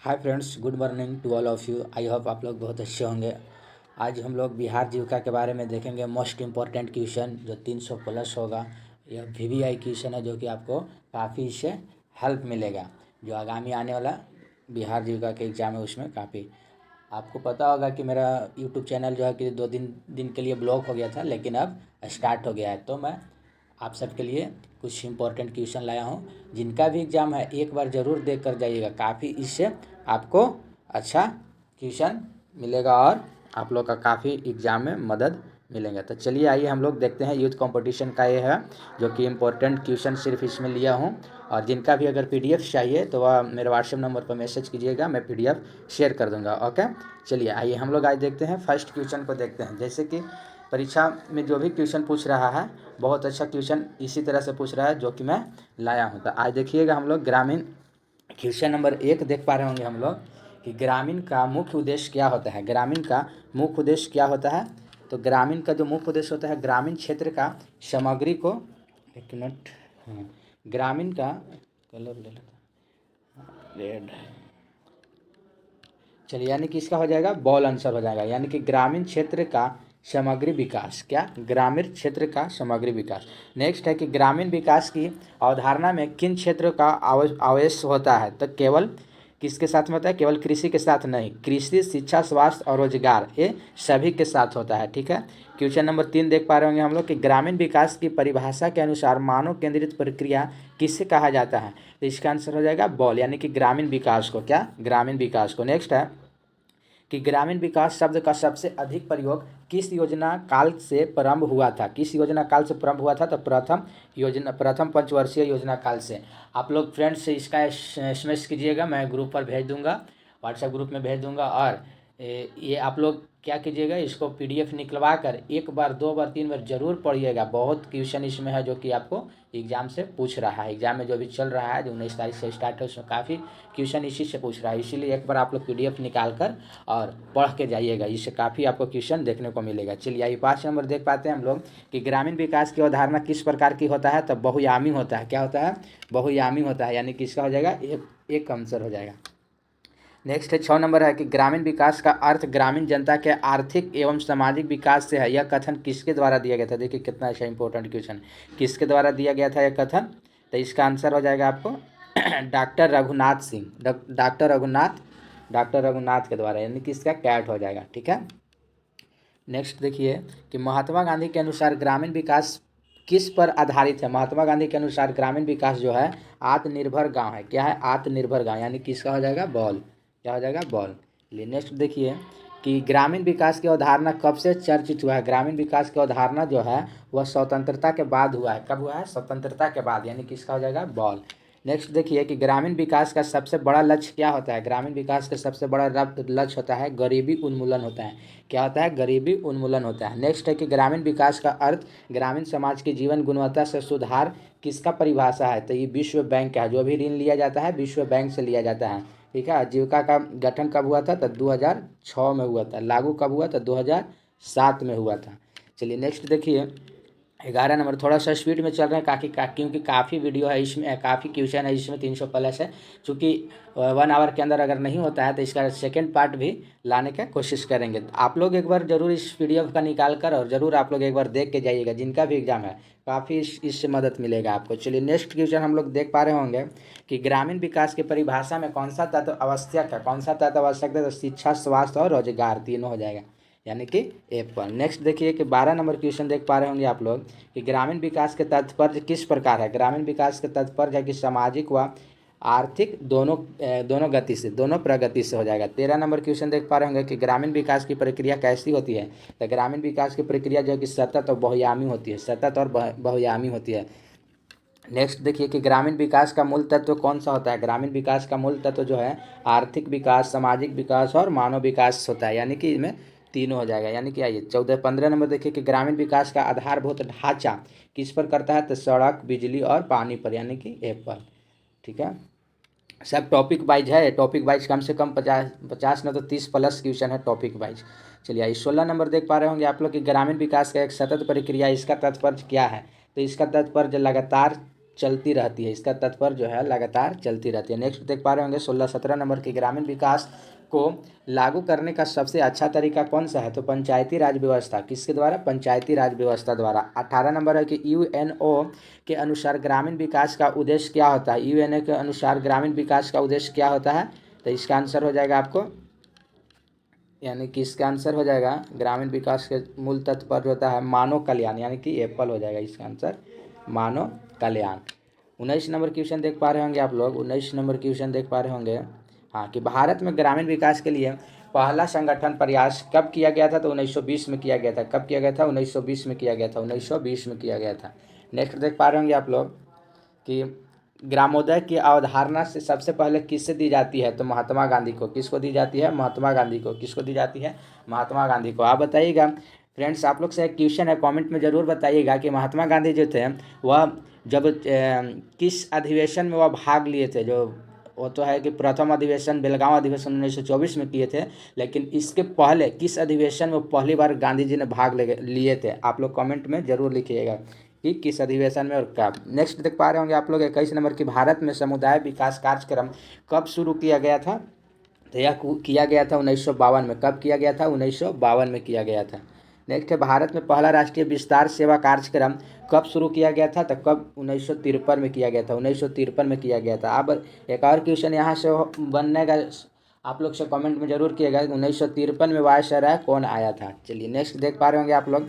Hi friends, good morning to all of you. I hope आप लोग बहुत अच्छे होंगे। आज हम लोग बिहार जीविका के बारे में देखेंगे। मोस्ट इम्पॉर्टेंट क्वेश्चन जो 300 प्लस होगा। यह वीवीआई क्वेश्चन है जो कि आपको काफ़ी इससे हेल्प मिलेगा। जो आगामी आने वाला बिहार जीविका के एग्ज़ाम है उसमें काफ़ी आपको पता होगा कि मेरा यूट्यूब चैनल जो है कि 2 दिन के लिए ब्लॉक हो गया था, लेकिन अब स्टार्ट हो गया है। तो मैं आप सबके लिए कुछ इम्पोर्टेंट क्वेश्चन लाया हूँ। जिनका भी एग्ज़ाम है एक बार ज़रूर देख कर जाइएगा। काफ़ी इससे आपको अच्छा क्वेश्चन मिलेगा और आप लोग का काफ़ी एग्ज़ाम में मदद मिलेगा। तो चलिए आइए हम लोग देखते हैं। यूथ कंपटीशन का ये है जो कि इम्पोर्टेंट क्वेश्चन सिर्फ इसमें लिया हूँ। और जिनका भी अगर पीडीएफ चाहिए तो वह मेरे व्हाट्सएप नंबर पर मैसेज कीजिएगा, मैं पीडीएफ शेयर कर दूंगा। ओके, चलिए आइए हम लोग आज देखते हैं। फर्स्ट क्वेश्चन को देखते हैं। जैसे कि परीक्षा में जो भी क्वेश्चन पूछ रहा है बहुत अच्छा क्वेश्चन इसी तरह से पूछ रहा है जो कि मैं लाया हूँ। तो आज देखिएगा हम लोग ग्रामीण क्वेश्चन नंबर 1 देख पा रहे होंगे हम लोग कि ग्रामीण का मुख्य उद्देश्य क्या होता है। ग्रामीण का मुख्य उद्देश्य क्या होता है? तो ग्रामीण का जो मुख्य उद्देश्य होता है ग्रामीण क्षेत्र का सामग्री को एक मिनट ग्रामीण का कलर ले लेता रेड। चलिए यानी कि इसका हो जाएगा बॉल आंसर हो जाएगा। यानी कि ग्रामीण क्षेत्र का समग्री विकास। क्या? ग्रामीण क्षेत्र का समग्री विकास। नेक्स्ट है कि ग्रामीण विकास की अवधारणा में किन क्षेत्रों का आवेश होता है? तो केवल किसके साथ में होता है? केवल कृषि के साथ नहीं, कृषि, शिक्षा, स्वास्थ्य और रोजगार ये सभी के साथ होता है। ठीक है। क्वेश्चन नंबर 3 देख पा रहे होंगे हम लोग कि ग्रामीण विकास की परिभाषा के अनुसार मानव केंद्रित प्रक्रिया किसे कहा जाता है? तो इसका आंसर हो जाएगा बॉल, यानी कि ग्रामीण विकास को। क्या? ग्रामीण विकास को। नेक्स्ट है कि ग्रामीण विकास शब्द का सबसे अधिक प्रयोग किस योजना काल से प्रारंभ हुआ था? किस योजना काल से प्रारंभ हुआ था? तो प्रथम पंचवर्षीय योजना काल से। आप लोग फ्रेंड्स से इसका एसएमएस कीजिएगा, मैं ग्रुप पर भेज दूंगा, व्हाट्सएप ग्रुप में भेज दूंगा। और ये आप लोग क्या कीजिएगा, इसको पीडीएफ निकलवा कर एक बार, 2 बार, 3 बार जरूर पढ़िएगा। बहुत क्वेश्चन इसमें है जो कि आपको एग्जाम से पूछ रहा है। एग्जाम में जो भी चल रहा है, जो 19 तारीख से स्टार्ट है, उसमें काफ़ी क्वेश्चन इसी से पूछ रहा है। इसीलिए एक बार आप लोग पीडीएफ निकाल कर और पढ़ के जाइएगा, इससे काफ़ी आपको क्वेश्चन देखने को मिलेगा। चलिए आइए 5 नंबर देख पाते हैं हम लोग कि ग्रामीण विकास की अवधारणा किस प्रकार की होता है? तो बहुयामी होता है। क्या होता है? बहुयामी होता है, यानी कि इसका हो जाएगा एक आंसर हो जाएगा। नेक्स्ट है 6 नंबर है कि ग्रामीण विकास का अर्थ ग्रामीण जनता के आर्थिक एवं सामाजिक विकास से है। यह कथन किसके द्वारा दिया गया था? देखिए कितना अच्छा इंपॉर्टेंट क्वेश्चन, किसके द्वारा दिया गया था यह कथन? तो इसका आंसर हो जाएगा आपको डॉक्टर रघुनाथ सिंह, डॉक्टर रघुनाथ के द्वारा, यानी कि इसका कैट हो जाएगा। ठीक है। नेक्स्ट देखिए कि महात्मा गांधी के अनुसार ग्रामीण विकास किस पर आधारित है? महात्मा गांधी के अनुसार ग्रामीण विकास जो है आत्मनिर्भर गांव है। क्या है? आत्मनिर्भर गांव, यानी कि इसका हो जाएगा बॉल। क्या हो जाएगा? बॉल। चलिए नेक्स्ट देखिए कि ग्रामीण विकास की अवधारणा कब से चर्चित हुआ है? ग्रामीण विकास की अवधारणा जो है वह स्वतंत्रता के बाद हुआ है। कब हुआ है? स्वतंत्रता के बाद, यानी कि इसका हो जाएगा बॉल। नेक्स्ट देखिए कि ग्रामीण विकास का सबसे बड़ा लक्ष्य क्या होता है? ग्रामीण विकास का सबसे बड़ा लक्ष्य होता है गरीबी उन्मूलन होता है। क्या होता है? गरीबी उन्मूलन होता है। नेक्स्ट है कि ग्रामीण विकास का अर्थ ग्रामीण समाज की जीवन गुणवत्ता से सुधार किसका परिभाषा है? तो ये विश्व बैंक है। जो भी ऋण लिया जाता है विश्व बैंक से लिया जाता है। ठीक है। आजीविका का गठन कब हुआ था? तो 2006 में हुआ था। लागू कब हुआ? तो 2007 में हुआ था। चलिए नेक्स्ट देखिए 11 नंबर। थोड़ा सा स्पीड में चल रहे हैं क्योंकि काफ़ी वीडियो है इसमें, काफ़ी क्वेश्चन है इसमें, 300 प्लस है। चूँकि 1 आवर के अंदर अगर नहीं होता है तो इसका सेकेंड पार्ट भी लाने का कोशिश करेंगे। आप लोग एक बार ज़रूर इस पीडीएफ का निकाल कर और ज़रूर आप लोग एक बार देख के जाइएगा। जिनका भी एग्जाम है काफ़ी इससे मदद मिलेगा आपको। चलिए नेक्स्ट क्वेश्चन हम लोग देख पा रहे होंगे कि ग्रामीण विकास की परिभाषा में कौन सा तत्व आवश्यक है? कौन सा तत्व आवश्यक है? तो शिक्षा, स्वास्थ्य और रोजगार, तीनों हो जाएगा, यानी कि एप्पल। नेक्स्ट देखिए कि 12 नंबर क्वेश्चन देख पा रहे होंगे आप लोग कि ग्रामीण विकास के तात्पर्य किस प्रकार है? ग्रामीण विकास के तात्पर्य है कि सामाजिक व आर्थिक दोनों गति से, दोनों प्रगति से हो जाएगा। 13 नंबर क्वेश्चन देख पा रहे होंगे कि ग्रामीण विकास की प्रक्रिया कैसी होती है? तो ग्रामीण विकास की प्रक्रिया जो कि सतत और बहुयामी होती है, सतत और बहुयामी होती है। नेक्स्ट देखिए कि ग्रामीण विकास का मूल तत्व कौन सा होता है? ग्रामीण विकास का मूल तत्व जो है आर्थिक विकास, सामाजिक विकास और मानव विकास होता है, यानी कि इसमें तीनों हो जाएगा। यानी कि आइए 15 नंबर देखिए कि ग्रामीण विकास का आधारभूत ढांचा किस पर करता है? तो सड़क, बिजली और पानी पर, यानी कि एप्पल। ठीक है। सब टॉपिक वाइज है। टॉपिक वाइज कम से कम 50 न तो 30 प्लस क्वेश्चन है टॉपिक वाइज। चलिए आइए 16 नंबर देख पा रहे होंगे आप लोग कि ग्रामीण विकास का एक सतत प्रक्रिया, इसका तात्पर्य क्या है? तो इसका तात्पर्य लगातार चलती रहती है, इसका तात्पर्य जो है लगातार चलती रहती है। नेक्स्ट देख पा रहे होंगे 16-17 नंबर की, ग्रामीण विकास को लागू करने का सबसे अच्छा तरीका कौन सा है? तो पंचायती राज व्यवस्था। किसके द्वारा? पंचायती राज व्यवस्था द्वारा। 18 नंबर है कि यूएनओ के अनुसार ग्रामीण विकास का उद्देश्य क्या होता है? यूएनओ के अनुसार ग्रामीण विकास का उद्देश्य क्या होता है? तो इसका आंसर हो जाएगा आपको, यानी कि इसका आंसर हो जाएगा ग्रामीण विकास के मूल तात्पर्य होता है मानव कल्याण, यानी कि एप्पल हो जाएगा इसका आंसर, मानव कल्याण। 19 नंबर क्वेश्चन देख पा रहे होंगे आप लोग, 19 नंबर क्वेश्चन देख पा रहे होंगे, हाँ, कि भारत में ग्रामीण विकास के लिए पहला संगठन प्रयास कब किया गया था? तो 1920 में किया गया था। कब किया गया था? 1920 में किया गया था, 1920 में किया गया था। नेक्स्ट देख पा रहे होंगे आप लोग कि ग्रामोदय की अवधारणा से सबसे पहले किससे दी जाती है? तो महात्मा गांधी को। किसको दी जाती है? महात्मा गांधी को। किसको दी जाती है? महात्मा गांधी को। आप बताइएगा फ्रेंड्स, आप लोग से एक क्वेश्चन है, कमेंट में ज़रूर बताइएगा कि महात्मा गांधी जो थे वह जब किस अधिवेशन में वह भाग लिए थे? जो वो तो है कि प्रथम अधिवेशन बेलगांव अधिवेशन 1924 में किए थे, लेकिन इसके पहले किस अधिवेशन में पहली बार गांधी जी ने भाग लिए थे? आप लोग कमेंट में ज़रूर लिखिएगा कि किस अधिवेशन में और कब। नेक्स्ट देख पा रहे होंगे आप लोग 21 नंबर की, भारत में समुदाय विकास कार्यक्रम कब शुरू किया गया था? तो यह किया गया था 1952 में। कब किया गया था? 1952 में किया गया था। नेक्स्ट है, भारत में पहला राष्ट्रीय विस्तार सेवा कार्यक्रम कब शुरू किया गया था? तो कब? 1953 में किया गया था, 1953 में किया गया था। अब एक और क्वेश्चन यहाँ से बनने का आप लोग से कमेंट में जरूर किएगा, 1953 में वायसराय कौन आया था? चलिए नेक्स्ट देख पा रहे होंगे आप लोग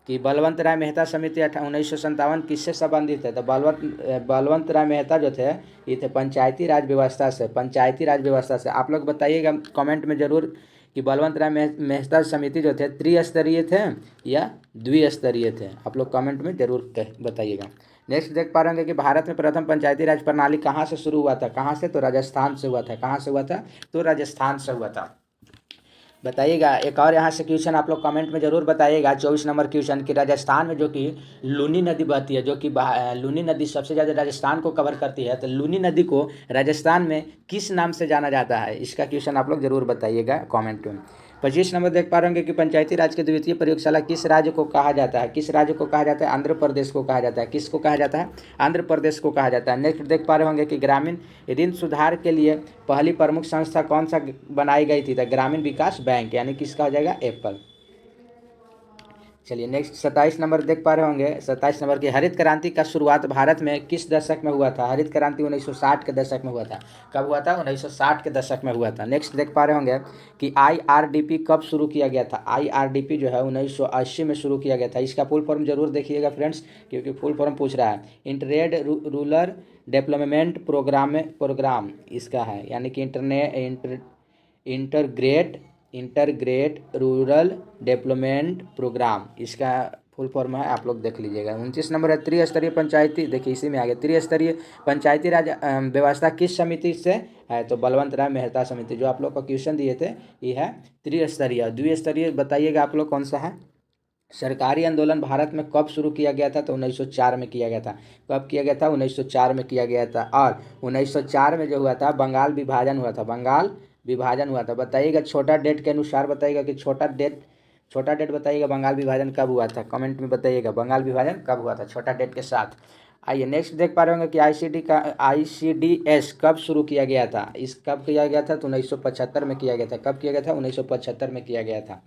कि बलवंत राय मेहता समिति 1957 किससे संबंधित है? तो बलवंत राय मेहता जो थे ये थे पंचायती राज व्यवस्था से, पंचायती राज व्यवस्था से। आप लोग बताइएगा कमेंट में ज़रूर कि बलवंत राय मेहता समिति जो थे त्रिस्तरीय थे या द्विस्तरीय थे? आप लोग कमेंट में जरूर बताइएगा। नेक्स्ट देख पा रहे हैं कि भारत में प्रथम पंचायती राज प्रणाली कहाँ से शुरू हुआ था? कहाँ से? तो राजस्थान से हुआ था। कहाँ से हुआ था? तो राजस्थान से हुआ था। बताइएगा। एक और यहाँ से क्वेश्चन आप लोग कमेंट में जरूर बताइएगा, 24 नंबर क्वेश्चन कि राजस्थान में जो कि लूनी नदी बहती है, जो कि लूनी नदी सबसे ज़्यादा राजस्थान को कवर करती है, तो लूनी नदी को राजस्थान में किस नाम से जाना जाता है? इसका क्वेश्चन आप लोग जरूर बताइएगा कॉमेंट में। 25 नंबर देख पा रहे होंगे कि पंचायती राज की द्वितीय प्रयोगशाला किस राज्य को कहा जाता है? किस राज्य को कहा जाता है? आंध्र प्रदेश को कहा जाता है। किसको कहा जाता है? आंध्र प्रदेश को कहा जाता है। नेक्स्ट देख पा रहे होंगे कि ग्रामीण ऋण सुधार के लिए पहली प्रमुख संस्था कौन सा बनाई गई थी? तो ग्रामीण विकास बैंक, यानी किसका हो जाएगा? एप्पल। चलिए नेक्स्ट 27 नंबर देख पा रहे होंगे, 27 नंबर की, हरित क्रांति का शुरुआत भारत में किस दशक में हुआ था? हरित क्रांति 1960 के दशक में हुआ था। कब हुआ था? 1960 के दशक में हुआ था। नेक्स्ट देख पा रहे होंगे कि IRDP कब शुरू किया गया था? IRDP जो है 1980 में शुरू किया गया था। इसका फुल फॉर्म जरूर देखिएगा फ्रेंड्स, क्योंकि फुल फॉर्म पूछ रहा है। इंटरेड रूरल डेवलपमेंट प्रोग्राम इसका है, यानी कि इंटरग्रेट रूरल डेवलपमेंट प्रोग्राम, इसका फुल फॉर्म है, आप लोग देख लीजिएगा। 29 नंबर है, त्रिस्तरीय पंचायती, देखिए इसी में आ गया, त्रिस्तरीय पंचायती राज व्यवस्था किस समिति से है? तो बलवंत राय मेहता समिति। जो आप लोग को क्वेश्चन दिए थे ये है त्रिस्तरीय। द्विस्तरीय बताइएगा आप लोग कौन सा है? सरकारी आंदोलन भारत में कब शुरू किया गया था? तो 1904 में किया गया था। कब किया गया था? 1904 में किया गया था। और 1904 में जो हुआ था बंगाल विभाजन हुआ था, बंगाल विभाजन हुआ था। बताइएगा छोटा डेट के अनुसार, बताइएगा कि छोटा डेट बताइएगा बंगाल विभाजन कब हुआ था? कमेंट में बताइएगा बंगाल विभाजन कब हुआ था, छोटा डेट के साथ। आइए नेक्स्ट देख पा रहे होंगे कि ICDS कब शुरू किया गया था? इस कब किया गया था? तो 1975 में किया गया था। कब किया गया था? 1975 में किया गया था।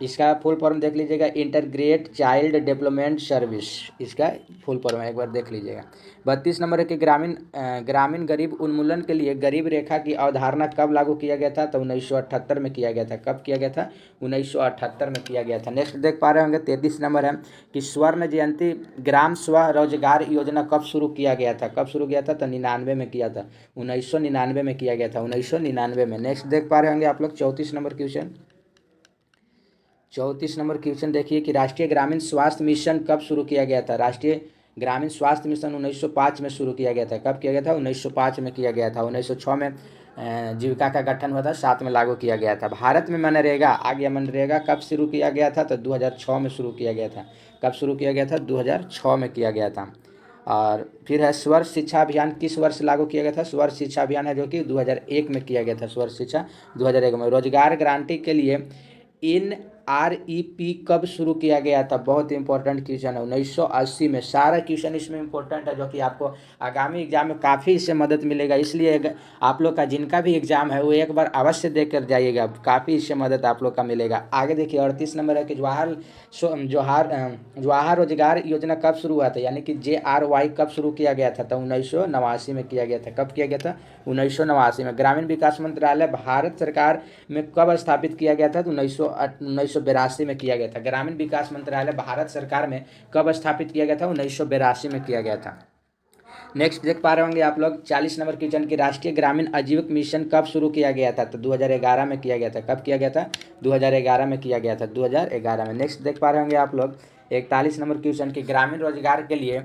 इसका फुल फॉर्म देख लीजिएगा, इंटरग्रेट चाइल्ड डेवलपमेंट सर्विस, इसका फुल फॉर्म है, एक बार देख लीजिएगा। 32 नंबर है कि ग्रामीण गरीब उन्मूलन के लिए गरीब रेखा की अवधारणा कब लागू किया गया था? तो 1978 में किया गया था। कब किया गया था? 1978 में किया गया था। नेक्स्ट देख पा रहे होंगे 33 नंबर है कि स्वर्ण जयंती ग्राम स्वरोजगार योजना कब शुरू किया गया था? कब शुरू किया था? तो 99 में किया था, 1999 में किया गया था, 1999 में। नेक्स्ट देख पा रहे होंगे आप लोग 34 नंबर क्वेश्चन, 34 नंबर क्वेश्चन देखिए कि राष्ट्रीय ग्रामीण स्वास्थ्य मिशन कब शुरू किया गया था? राष्ट्रीय ग्रामीण स्वास्थ्य मिशन 1905 में शुरू किया गया था। कब किया गया था? 1905 में किया गया था। 1906 में जीविका का गठन हुआ था, 7 में लागू किया गया था। भारत में मनरेगा आ गया, मनरेगा कब शुरू किया गया था? तो 2006 में शुरू किया गया था। कब शुरू किया गया था? 2006 में किया गया था। और फिर है स्वर्ग शिक्षा अभियान किस वर्ष लागू किया गया था? स्वर्ग शिक्षा अभियान है जो कि 2001 में किया गया था। स्वर्ग शिक्षा 2001 में। रोजगार गारंटी के लिए इन REP कब शुरू किया गया था? बहुत इंपॉर्टेंट क्वेश्चन है। 1980 में। सारा क्वेश्चन इसमें इंपॉर्टेंट है जो कि आपको आगामी एग्जाम में काफ़ी इससे मदद मिलेगा। इसलिए आप लोग का जिनका भी एग्जाम है वो एक बार अवश्य दे कर जाइएगा, काफ़ी इससे मदद आप लोग का मिलेगा। आगे देखिए 38 नंबर है कि जवाहर रोजगार योजना कब शुरू हुआ था? यानी कि JRY कब शुरू किया गया था? तो 1989 में किया गया था। कब किया गया था? 1989 में। ग्रामीण विकास मंत्रालय भारत सरकार में कब स्थापित किया गया था? तो 1982 में किया गया था। ग्रामीण विकास मंत्रालय भारत सरकार में कब स्थापित किया गया था? 1982 में किया गया था। नेक्स्ट देख पा रहे होंगे आप लोग 40 नंबर क्वेश्चन की राष्ट्रीय ग्रामीण आजीविका मिशन कब शुरू किया गया था? तो 2011 में किया गया था। कब किया गया था? 2011 में किया गया था, 2011 में। नेक्स्ट देख पा रहे होंगे आप लोग 41 नंबर क्वेश्चन की ग्रामीण रोजगार के लिए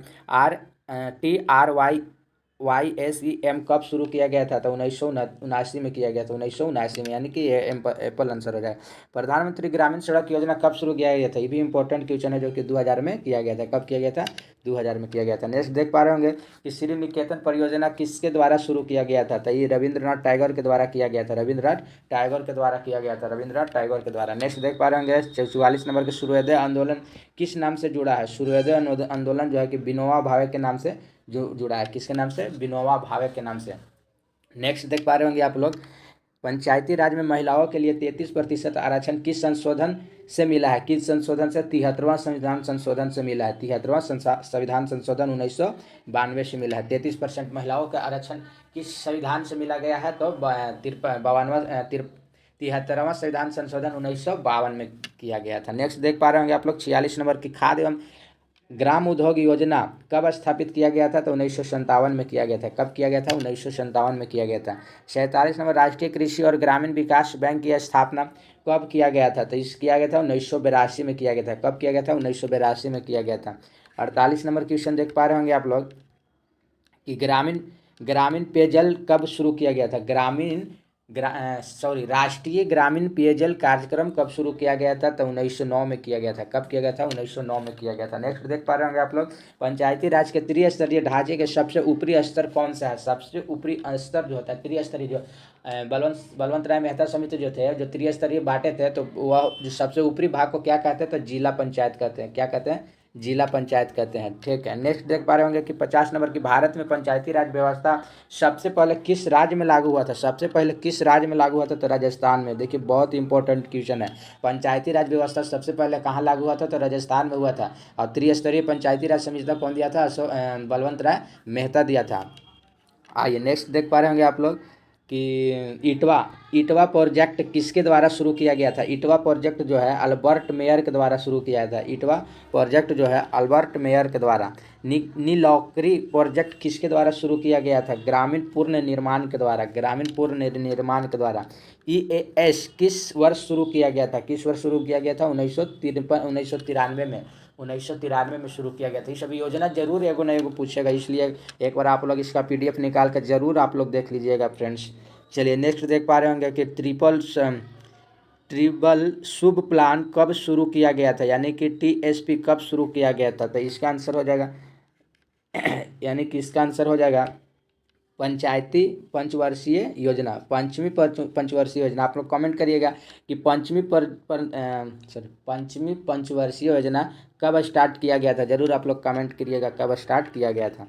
TRYSEM कब शुरू किया गया था? तो 1979 में किया गया था, 1979 में, यानी कि ये एप्पल आंसर हो जाए। प्रधानमंत्री ग्रामीण सड़क योजना कब शुरू किया गया था? ये भी इंपॉर्टेंट क्वेश्चन है जो कि 2000 में किया गया था। कब किया गया था? 2000 में किया गया था। नेक्स्ट देख पा रहे होंगे कि श्री निकेतन परियोजना किसके द्वारा शुरू किया गया था? तो ये रविंद्रनाथ टैगोर के द्वारा किया गया था। रविंद्रनाथ टैगोर के द्वारा किया गया था, रविंद्रनाथ टैगोर के द्वारा। नेक्स्ट देख पा रहे होंगे 44 नंबर के सूर्योदय आंदोलन किस नाम से जुड़ा है? सूर्योदय आंदोलन जो है कि विनोबा भावे के नाम से जुड़ा है। किसके नाम से? विनोबा भावे के नाम से। नेक्स्ट देख पा रहे होंगे आप लोग पंचायती राज में महिलाओं के लिए 33% आरक्षण किस संशोधन से मिला है? किस संशोधन से? 73वां संविधान संशोधन से मिला है। 73वां संविधान संशोधन 1992 से मिला है। 33% महिलाओं का आरक्षण किस संविधान से मिला गया है? तो 73वां संविधान संशोधन 1952 में किया गया था। नेक्स्ट देख पा रहे होंगे आप लोग 46 नंबर की खाद्य एवं ग्राम उद्योग योजना कब स्थापित किया गया था? तो 1957 में किया गया था। कब किया गया था? 1957 में किया गया था। 47 नंबर राष्ट्रीय कृषि और ग्रामीण विकास बैंक की स्थापना कब किया गया था? तो इस किया गया था 1982 में किया गया था। कब किया गया था? 1982 में किया गया था। 48 नंबर क्वेश्चन देख पा रहे होंगे आप लोग कि ग्रामीण ग्रामीण पेयजल कब शुरू किया गया था? राष्ट्रीय ग्रामीण पेयजल कार्यक्रम कब शुरू किया गया था? तो 1909 में किया गया था। कब किया गया था? 1909 में किया गया था। नेक्स्ट देख पा रहे होंगे आप लोग पंचायती राज के त्रिस्तरीय ढांचे के सबसे ऊपरी स्तर कौन सा है? सबसे ऊपरी स्तर जो होता है त्रिस्तरीय, जो बलवंत राय मेहता समिति जो थे, जो त्रिस्तरीय बांटे थे, तो वह जो सबसे ऊपरी भाग को क्या कहते हैं? तो जिला पंचायत कहते हैं। क्या कहते हैं? जिला पंचायत कहते हैं। ठीक है। नेक्स्ट देख पा रहे होंगे कि 50 नंबर की भारत में पंचायती राज व्यवस्था सबसे पहले किस राज्य में लागू हुआ था? सबसे पहले किस राज्य में लागू हुआ था? तो राजस्थान में। देखिए बहुत इंपॉर्टेंट क्वेश्चन है। पंचायती राज व्यवस्था सबसे पहले कहाँ लागू हुआ था? तो राजस्थान में हुआ था। और त्रिस्तरीय पंचायती राज संहिता कौन दिया था? बलवंत राय मेहता दिया था। आइए नेक्स्ट देख पा रहे होंगे आप लोग कि इटवा प्रोजेक्ट किसके द्वारा शुरू किया गया था? इटवा प्रोजेक्ट जो है अल्बर्ट मेयर के द्वारा शुरू किया था। इटवा प्रोजेक्ट जो है अल्बर्ट मेयर के द्वारा। नीलौकरी प्रोजेक्ट किसके द्वारा शुरू किया गया था? ग्रामीण पूर्ण निर्माण के द्वारा। ग्रामीण पूर्ण निर्माण के द्वारा। EAS किस वर्ष शुरू किया गया था? किस वर्ष शुरू किया गया था? 1993 में। 1993 में शुरू किया गया था। ये सभी योजना जरूर एगो न एगो पूछेगा, इसलिए एक बार आप लोग इसका PDF निकाल कर जरूर आप लोग देख लीजिएगा फ्रेंड्स। चलिए नेक्स्ट देख पा रहे होंगे कि ट्रिपल शुभ प्लान कब शुरू किया गया था? यानी कि TSP कब शुरू किया गया था? तो इसका आंसर हो जाएगा यानी कि इसका आंसर हो जाएगा पंचायती पंचवर्षीय योजना। पंचवर्षीय योजना। आप लोग कमेंट करिएगा कि पंचमी पंचवर्षीय योजना कब स्टार्ट किया गया था? जरूर आप लोग कमेंट करिएगा कब स्टार्ट किया गया था।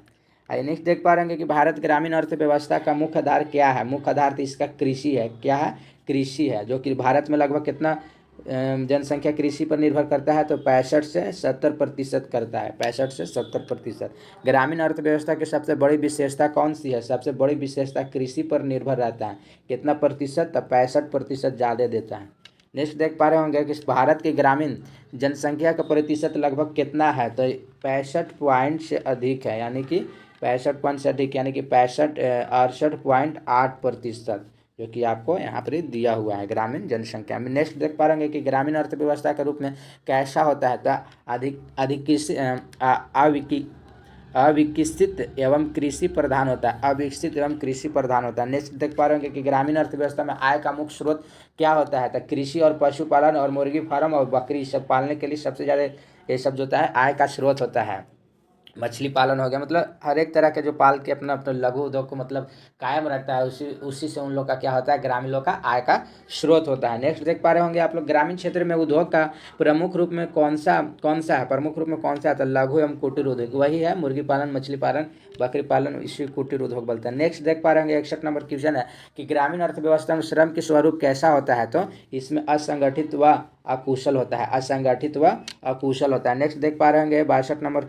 आइए नेक्स्ट देख पा रहे हैं कि भारत ग्रामीण अर्थव्यवस्था का मुख्य आधार क्या है? मुख्य आधार तो इसका कृषि है। क्या है? कृषि है। जो कि भारत में लगभग कितना जनसंख्या कृषि पर निर्भर करता है? तो 65 से 70% करता है। 65 से 70%। ग्रामीण अर्थव्यवस्था की सबसे बड़ी विशेषता कौन सी है? सबसे बड़ी विशेषता कृषि पर निर्भर रहता है। कितना प्रतिशत? तो 65% ज़्यादा देता है। नेक्स्ट देख पा रहे होंगे कि भारत की ग्रामीण जनसंख्या का प्रतिशत लगभग कितना है? तो 65 पॉइंट से अधिक है। यानी कि 65 पॉइंट से अधिक, यानी कि 68.8%, जो कि आपको यहाँ पर दिया हुआ है ग्रामीण जनसंख्या में। नेक्स्ट देख पा रहे हैं कि ग्रामीण अर्थव्यवस्था के रूप में कैसा होता है? तो अविकसित एवं कृषि प्रधान होता है। अविकसित एवं कृषि प्रधान होता है। नेक्स्ट देख पा रहे हैं कि ग्रामीण अर्थव्यवस्था में आय का मुख्य स्रोत क्या होता है? तो कृषि और पशुपालन और मुर्गी फार्म और बकरी सब पालने के लिए सबसे ज़्यादा ये सब जो होता है आय का स्रोत होता है। मछली पालन हो गया, मतलब हर एक तरह के जो पाल के अपना अपना लघु उद्योग को मतलब कायम रखता है, उसी उसी से उन लोग का क्या होता है, ग्रामीण लोग का आय का स्रोत होता है। नेक्स्ट देख पा रहे होंगे आप लोग, ग्रामीण क्षेत्र में उद्योग का प्रमुख रूप में कौन सा है, प्रमुख रूप में कौन सा आता है, लघु एवं कुटीर उद्योग, वही है मुर्गी पालन, मछली पालन, बकरी पालन, इसी कुटीर उद्योग बोलते हैं। नेक्स्ट देख पा रहे होंगे 61 नंबर क्वेश्चन है कि ग्रामीण अर्थव्यवस्था में श्रम के स्वरूप कैसा होता है, तो इसमें असंगठित व अकुशल होता है, असंगठित व अकुशल होता है। नेक्स्ट देख पा रहे होंगे 62 नंबर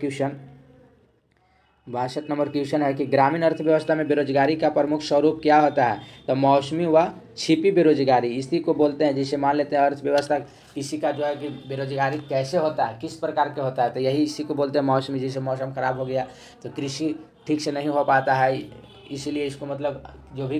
क्वेश्चन है कि ग्रामीण अर्थव्यवस्था में बेरोजगारी का प्रमुख स्वरूप क्या होता है, तो मौसमी व छिपी बेरोजगारी, इसी को बोलते हैं। जैसे मान लेते हैं अर्थव्यवस्था किसी का जो है कि बेरोजगारी कैसे होता है, किस प्रकार के होता है, तो यही इसी को बोलते हैं मौसमी। जैसे मौसम खराब हो गया तो कृषि ठीक से नहीं हो पाता है, इसीलिए इसको मतलब जो भी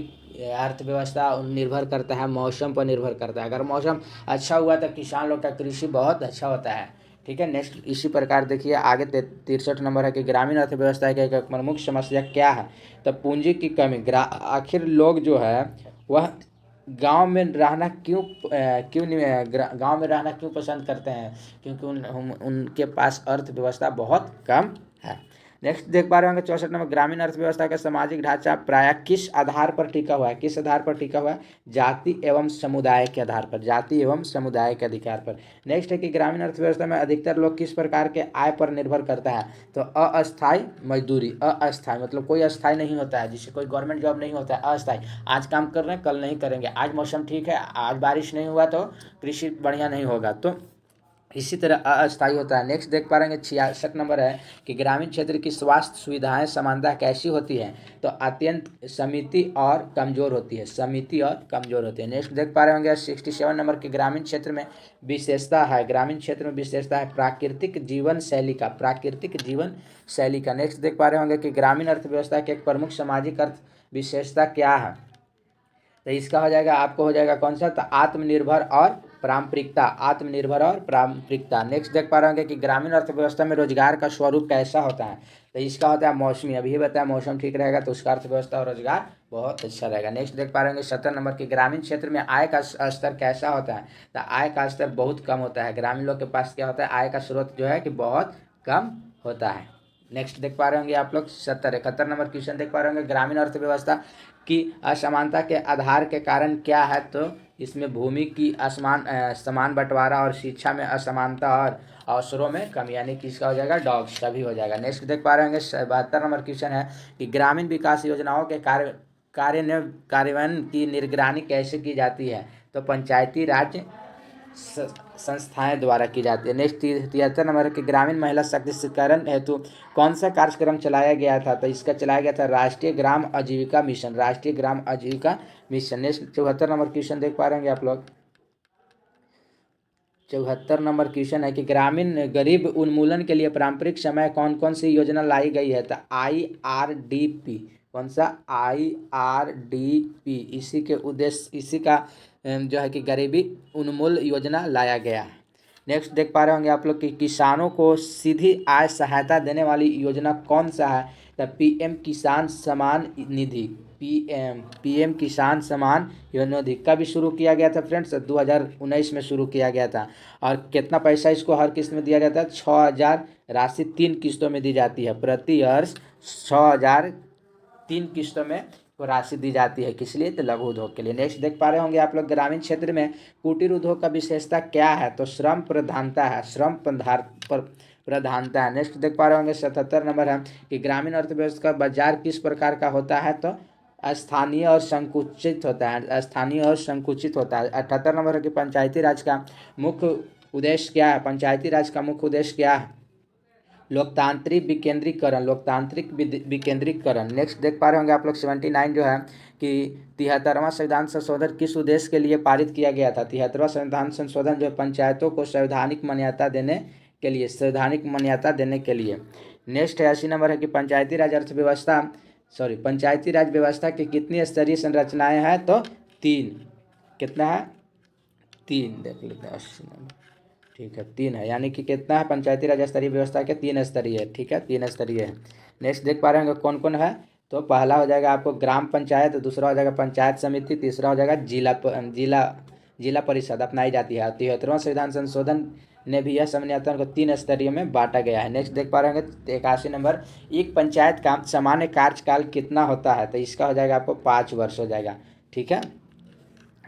अर्थव्यवस्था निर्भर करता है मौसम पर निर्भर करता है। अगर मौसम अच्छा हुआ तो किसान लोग का कृषि बहुत अच्छा होता है। ठीक है, नेक्स्ट इसी प्रकार देखिए आगे 63 नंबर है कि ग्रामीण अर्थव्यवस्था की एक प्रमुख समस्या क्या है, तो पूंजी की कमी। आखिर लोग जो है वह गांव में रहना क्यों नहीं गांव में रहना क्यों पसंद करते हैं, क्योंकि उनके पास अर्थव्यवस्था बहुत कम है। नेक्स्ट देख पा रहे होंगे 64 नंबर, ग्रामीण अर्थव्यवस्था का सामाजिक ढांचा प्रायः किस आधार पर टिका हुआ है, किस आधार पर टिका हुआ है, जाति एवं समुदाय के आधार पर, जाति एवं समुदाय के अधिकार पर। नेक्स्ट है कि ग्रामीण अर्थव्यवस्था में अधिकतर लोग किस प्रकार के आय पर निर्भर करता है, तो अस्थायी मजदूरी, अस्थायी मतलब कोई अस्थायी नहीं होता है, जिससे कोई गवर्नमेंट जॉब नहीं होता है, अस्थायी, आज काम कर रहे हैं कल नहीं करेंगे, आज मौसम ठीक है आज बारिश नहीं हुआ तो कृषि बढ़िया नहीं होगा, तो इसी तरह अस्थायी होता है। नेक्स्ट देख पा रहे हैं 66 नंबर है कि ग्रामीण क्षेत्र की स्वास्थ्य सुविधाएं समानता कैसी होती है, तो अत्यंत समिति और कमजोर होती है, समिति और कमजोर होती है। नेक्स्ट देख पा रहे होंगे 67 नंबर के ग्रामीण क्षेत्र में विशेषता है, ग्रामीण क्षेत्र में विशेषता है प्राकृतिक जीवन शैली का, प्राकृतिक जीवन शैली का। नेक्स्ट देख पा रहे होंगे कि ग्रामीण अर्थव्यवस्था के एक प्रमुख सामाजिक अर्थ विशेषता क्या है, तो इसका हो जाएगा आपको हो जाएगा कौन सा, तो आत्मनिर्भर और पारंपरिकता, आत्मनिर्भर और पारंपरिकता। नेक्स्ट देख पा रहे होंगे कि ग्रामीण अर्थव्यवस्था में रोजगार का स्वरूप कैसा होता है, तो इसका होता है मौसमी, अभी ही बताया मौसम ठीक रहेगा तो उसका अर्थव्यवस्था और रोजगार बहुत अच्छा रहेगा। नेक्स्ट देख पा रहे होंगे 70 नंबर की ग्रामीण क्षेत्र में आय का स्तर कैसा होता है, तो आय का स्तर बहुत कम होता है, ग्रामीण लोग के पास क्या होता है, आय का स्रोत जो है कि बहुत कम होता है। नेक्स्ट देख पा रहे होंगे आप लोग 71 नंबर क्वेश्चन देख पा रहे होंगे, ग्रामीण अर्थव्यवस्था की असमानता के आधार के कारण क्या है, तो इसमें भूमि की समान बंटवारा और शिक्षा में असमानता और अवसरों में कमी, यानी कि इसका हो जाएगा डॉग्स सभी हो जाएगा। नेक्स्ट देख पा रहे होंगे 72 नंबर क्वेश्चन है कि ग्रामीण विकास योजनाओं के कार्यान्वयन की निगरानी कैसे की जाती है, तो पंचायती राज संस्थाएं द्वारा की जाती है। नेक्स्ट 73 नंबर की ग्रामीण महिला सशक्तिकरण हेतु कौन सा कार्यक्रम चलाया गया था, तो इसका चलाया गया था राष्ट्रीय ग्राम आजीविका मिशन, राष्ट्रीय ग्राम आजीविका मिशन। नेक्स्ट 74 नंबर क्वेश्चन देख पा रहे हैं आप लोग, 74 नंबर क्वेश्चन है कि ग्रामीण गरीब उन्मूलन के लिए पारंपरिक समय कौन कौन सी योजना लाई गई है, तो IRDP, कौन सा IRDP, इसी के उद्देश्य इसी का जो है कि गरीबी उन्मूलन योजना लाया गया है। नेक्स्ट देख पा रहे होंगे आप लोग कि किसानों को सीधी आय सहायता देने वाली योजना कौन सा है, तो PM किसान सम्मान निधि, PM किसान सम्मान निधि कब शुरू किया गया था फ्रेंड्स, 2019 में शुरू किया गया था। और कितना पैसा इसको हर किस्त में दिया जाता है, 6,000 राशि 3 किस्तों में दी जाती है, प्रति वर्ष 6,000 3 किस्तों में को राशि दी जाती है, किस लिए, तो लघु उद्योग के लिए। नेक्स्ट देख पा रहे होंगे आप लोग ग्रामीण क्षेत्र में कुटीर उद्योग का विशेषता क्या है, तो श्रम प्रधानता है, प्रधानता है। नेक्स्ट देख पा रहे होंगे 77 नंबर है कि ग्रामीण अर्थव्यवस्था का बाजार किस प्रकार का होता है, तो स्थानीय और संकुचित होता है, स्थानीय और संकुचित होता है। 78 नंबर है कि पंचायती राज का मुख्य उद्देश्य क्या है, पंचायती राज का मुख्य उद्देश्य क्या है, लोकतांत्रिक विकेंद्रीकरण, लोकतांत्रिक विकेंद्रीकरण। नेक्स्ट देख पा रहे होंगे आप लोग 79 जो है कि 73वां संविधान संशोधन किस उद्देश्य के लिए पारित किया गया था, 73वां संविधान संशोधन जो पंचायतों को संवैधानिक मान्यता देने के लिए, संवैधानिक मान्यता देने के लिए। नेक्स्ट है 80 नंबर है कि पंचायती राज व्यवस्था की कितनी स्तरीय संरचनाएं हैं, तो 3, कितना है 3 देख लेते हैं 80 नंबर, ठीक है 3 है, यानी कि कितना है पंचायती राज स्तरीय व्यवस्था के 3 स्तरीय है, ठीक है 3 स्तरीय है। नेक्स्ट देख पा रहे होंगे कौन कौन है, तो पहला हो जाएगा आपको ग्राम पंचायत, दूसरा हो जाएगा पंचायत समिति, तीसरा हो जाएगा जिला जिला परिषद अपनाई जाती है। 73वां संविधान संशोधन ने भी यह समन्वयन को 3 स्तरीय में बांटा गया है। नेक्स्ट देख पा रहे होंगे 81 नंबर, एक पंचायत का सामान्य कार्यकाल कितना होता है? तो इसका हो जाएगा आपको 5 वर्ष हो जाएगा। ठीक है,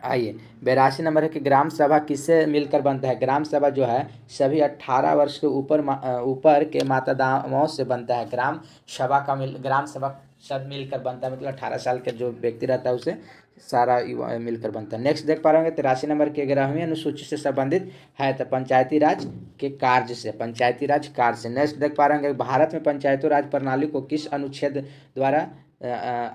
आइए 82 नंबर है कि ग्राम सभा किससे मिलकर बनता है? ग्राम सभा जो है सभी 18 वर्ष के ऊपर के मतदाताओं से बनता है। ग्राम सभा सब मिलकर बनता है, मतलब 18 साल के जो व्यक्ति रहता है उसे सारा मिलकर बनता है। नेक्स्ट देख पा रहे होंगे 83 नंबर के 11वीं अनुसूची से संबंधित है तो पंचायती राज के कार्य से, पंचायती राज कार्य से। नेक्स्ट देख पा रहे होंगे भारत में पंचायती राज प्रणाली को किस अनुच्छेद द्वारा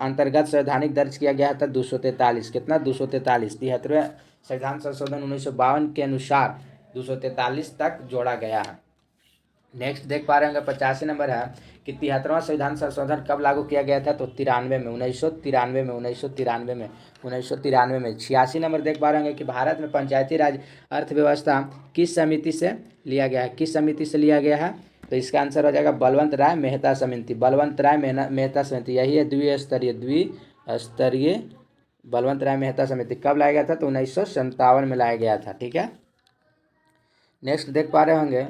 अंतर्गत संवैधानिक दर्ज किया गया था? 243। कितना? 243। 73वें संविधान संशोधन 1952 के अनुसार 243 तक जोड़ा गया है। नेक्स्ट देख पा रहे होंगे 85 नंबर है कि 73वां संविधान संशोधन कब लागू किया गया था? तो 93 में, 1993 में। 86 नंबर देख पा रहे होंगे कि भारत में पंचायती राज अर्थव्यवस्था किस समिति से लिया गया है? किस समिति से लिया गया है? तो इसका आंसर हो जाएगा बलवंत राय मेहता समिति। बलवंत राय मेहता समिति, यही है द्विस्तरीय बलवंत राय मेहता समिति। कब लाया गया था? तो 1957 में लाया गया था। ठीक है, नेक्स्ट देख पा रहे होंगे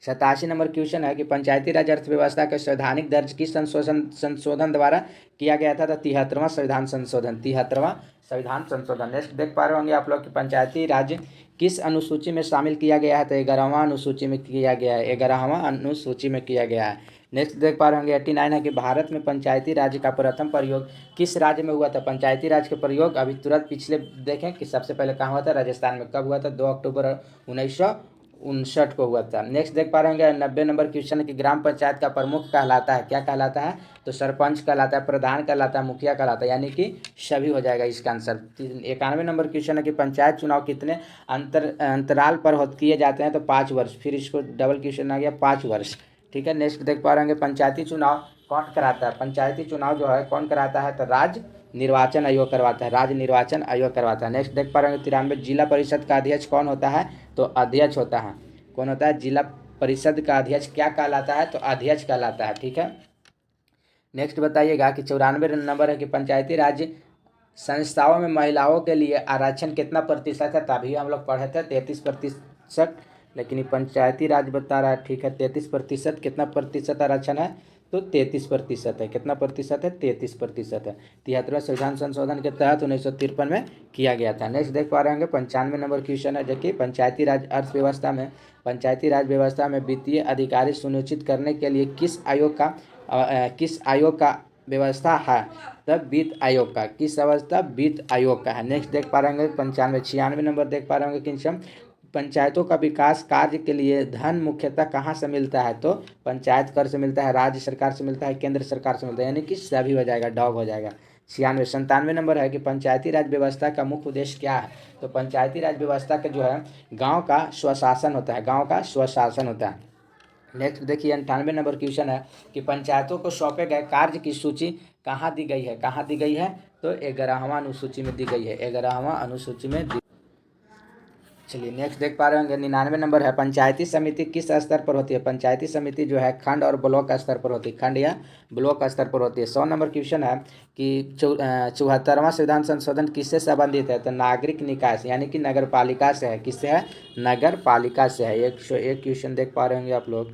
87 नंबर क्वेश्चन है कि पंचायती राज अर्थव्यवस्था के संवैधानिक दर्ज किस संशोधन द्वारा किया गया था? तो 73वां संविधान संशोधन। 73वां संविधान संशोधन। नेक्स्ट देख पा रहे होंगे आप लोग कि पंचायती राज किस अनुसूची में शामिल किया गया है? तो 11वां अनुसूची में किया गया है। 11वां अनुसूची में किया गया है। नेक्स्ट देख पा रहे होंगे 89 है कि भारत में पंचायती राज का प्रथम प्रयोग किस राज्य में हुआ था? पंचायती राज के प्रयोग अभी तुरंत पिछले देखें कि सबसे पहले कहाँ हुआ था? राजस्थान में। कब हुआ था? 2 अक्टूबर 1959 को हुआ था। नेक्स्ट देख पा रहे होंगे 90 नंबर क्वेश्चन है कि ग्राम पंचायत का प्रमुख कहलाता है? क्या कहलाता है? तो सरपंच कहलाता है, प्रधान कहलाता है, मुखिया कहलाता है, यानी कि सभी हो जाएगा इसका आंसर। 91 नंबर क्वेश्चन है कि पंचायत चुनाव कितने अंतराल पर किए जाते हैं? तो 5 वर्ष। फिर इसको डबल क्वेश्चन आ गया 5 वर्ष। ठीक है, नेक्स्ट देख पा रहे होंगे पंचायती चुनाव कौन कराता है? पंचायती चुनाव जो है कौन कराता है? तो राज्य निर्वाचन आयोग करवाता है। राज्य निर्वाचन आयोग करवाता है। नेक्स्ट देख पा रहे होंगे 93 जिला परिषद का अध्यक्ष कौन होता है? तो अध्यक्ष होता है। कौन होता है? जिला परिषद का अध्यक्ष क्या कहलाता है? तो अध्यक्ष कहलाता है। ठीक है, नेक्स्ट बताइएगा कि 94 नंबर है कि पंचायती राज संस्थाओं में महिलाओं के लिए आरक्षण कितना प्रतिशत है? तभी हम लोग पढ़े थे 33%, लेकिन ये पंचायती राज बता रहा है। ठीक है, 33%। कितना प्रतिशत आरक्षण है? तो 33% है। कितना प्रतिशत है? 33% है। 73वें संविधान संशोधन के तहत 1953 में किया गया था। नेक्स्ट देख पा रहे होंगे 95 नंबर क्वेश्चन है जो कि पंचायती राज अर्थव्यवस्था में, पंचायती राज व्यवस्था में वित्तीय अधिकारी सुनिश्चित करने के लिए किस आयोग का व्यवस्था है? तब वित्त आयोग का। किस अवस्था? वित्त आयोग का है। नेक्स्ट देख पा रहे होंगे 96 नंबर देख पा रहे होंगे कि पंचायतों का विकास कार्य के लिए धन मुख्यतः कहाँ से मिलता है? तो पंचायत कर से मिलता है, राज्य सरकार से मिलता है, केंद्र सरकार से मिलता है, यानी कि सभी हो जाएगा, डॉग हो जाएगा। 97 नंबर है कि पंचायती राज व्यवस्था का मुख्य उद्देश्य क्या है? तो पंचायती राज व्यवस्था का जो है गाँव का स्वशासन होता है। गाँव का स्वशासन होता है। नेक्स्ट देखिए 98 नंबर क्वेश्चन है कि पंचायतों को सौंपे गए कार्य की सूची कहाँ दी गई है? कहाँ दी गई है? तो 11वां अनुसूची में दी गई है। 11वां अनुसूची में चलिए नेक्स्ट देख पा रहे होंगे 99 नंबर है पंचायती समिति किस स्तर पर होती है? पंचायती समिति जो है खंड और ब्लॉक स्तर पर होती है। खंड या ब्लॉक स्तर पर होती है। 100 नंबर क्वेश्चन है कि 74वां संविधान संशोधन किससे संबंधित है? तो नागरिक निकाय से, यानी कि नगर पालिका से है। किससे है? नगर पालिका से है। 101 क्वेश्चन देख पा रहे होंगे आप लोग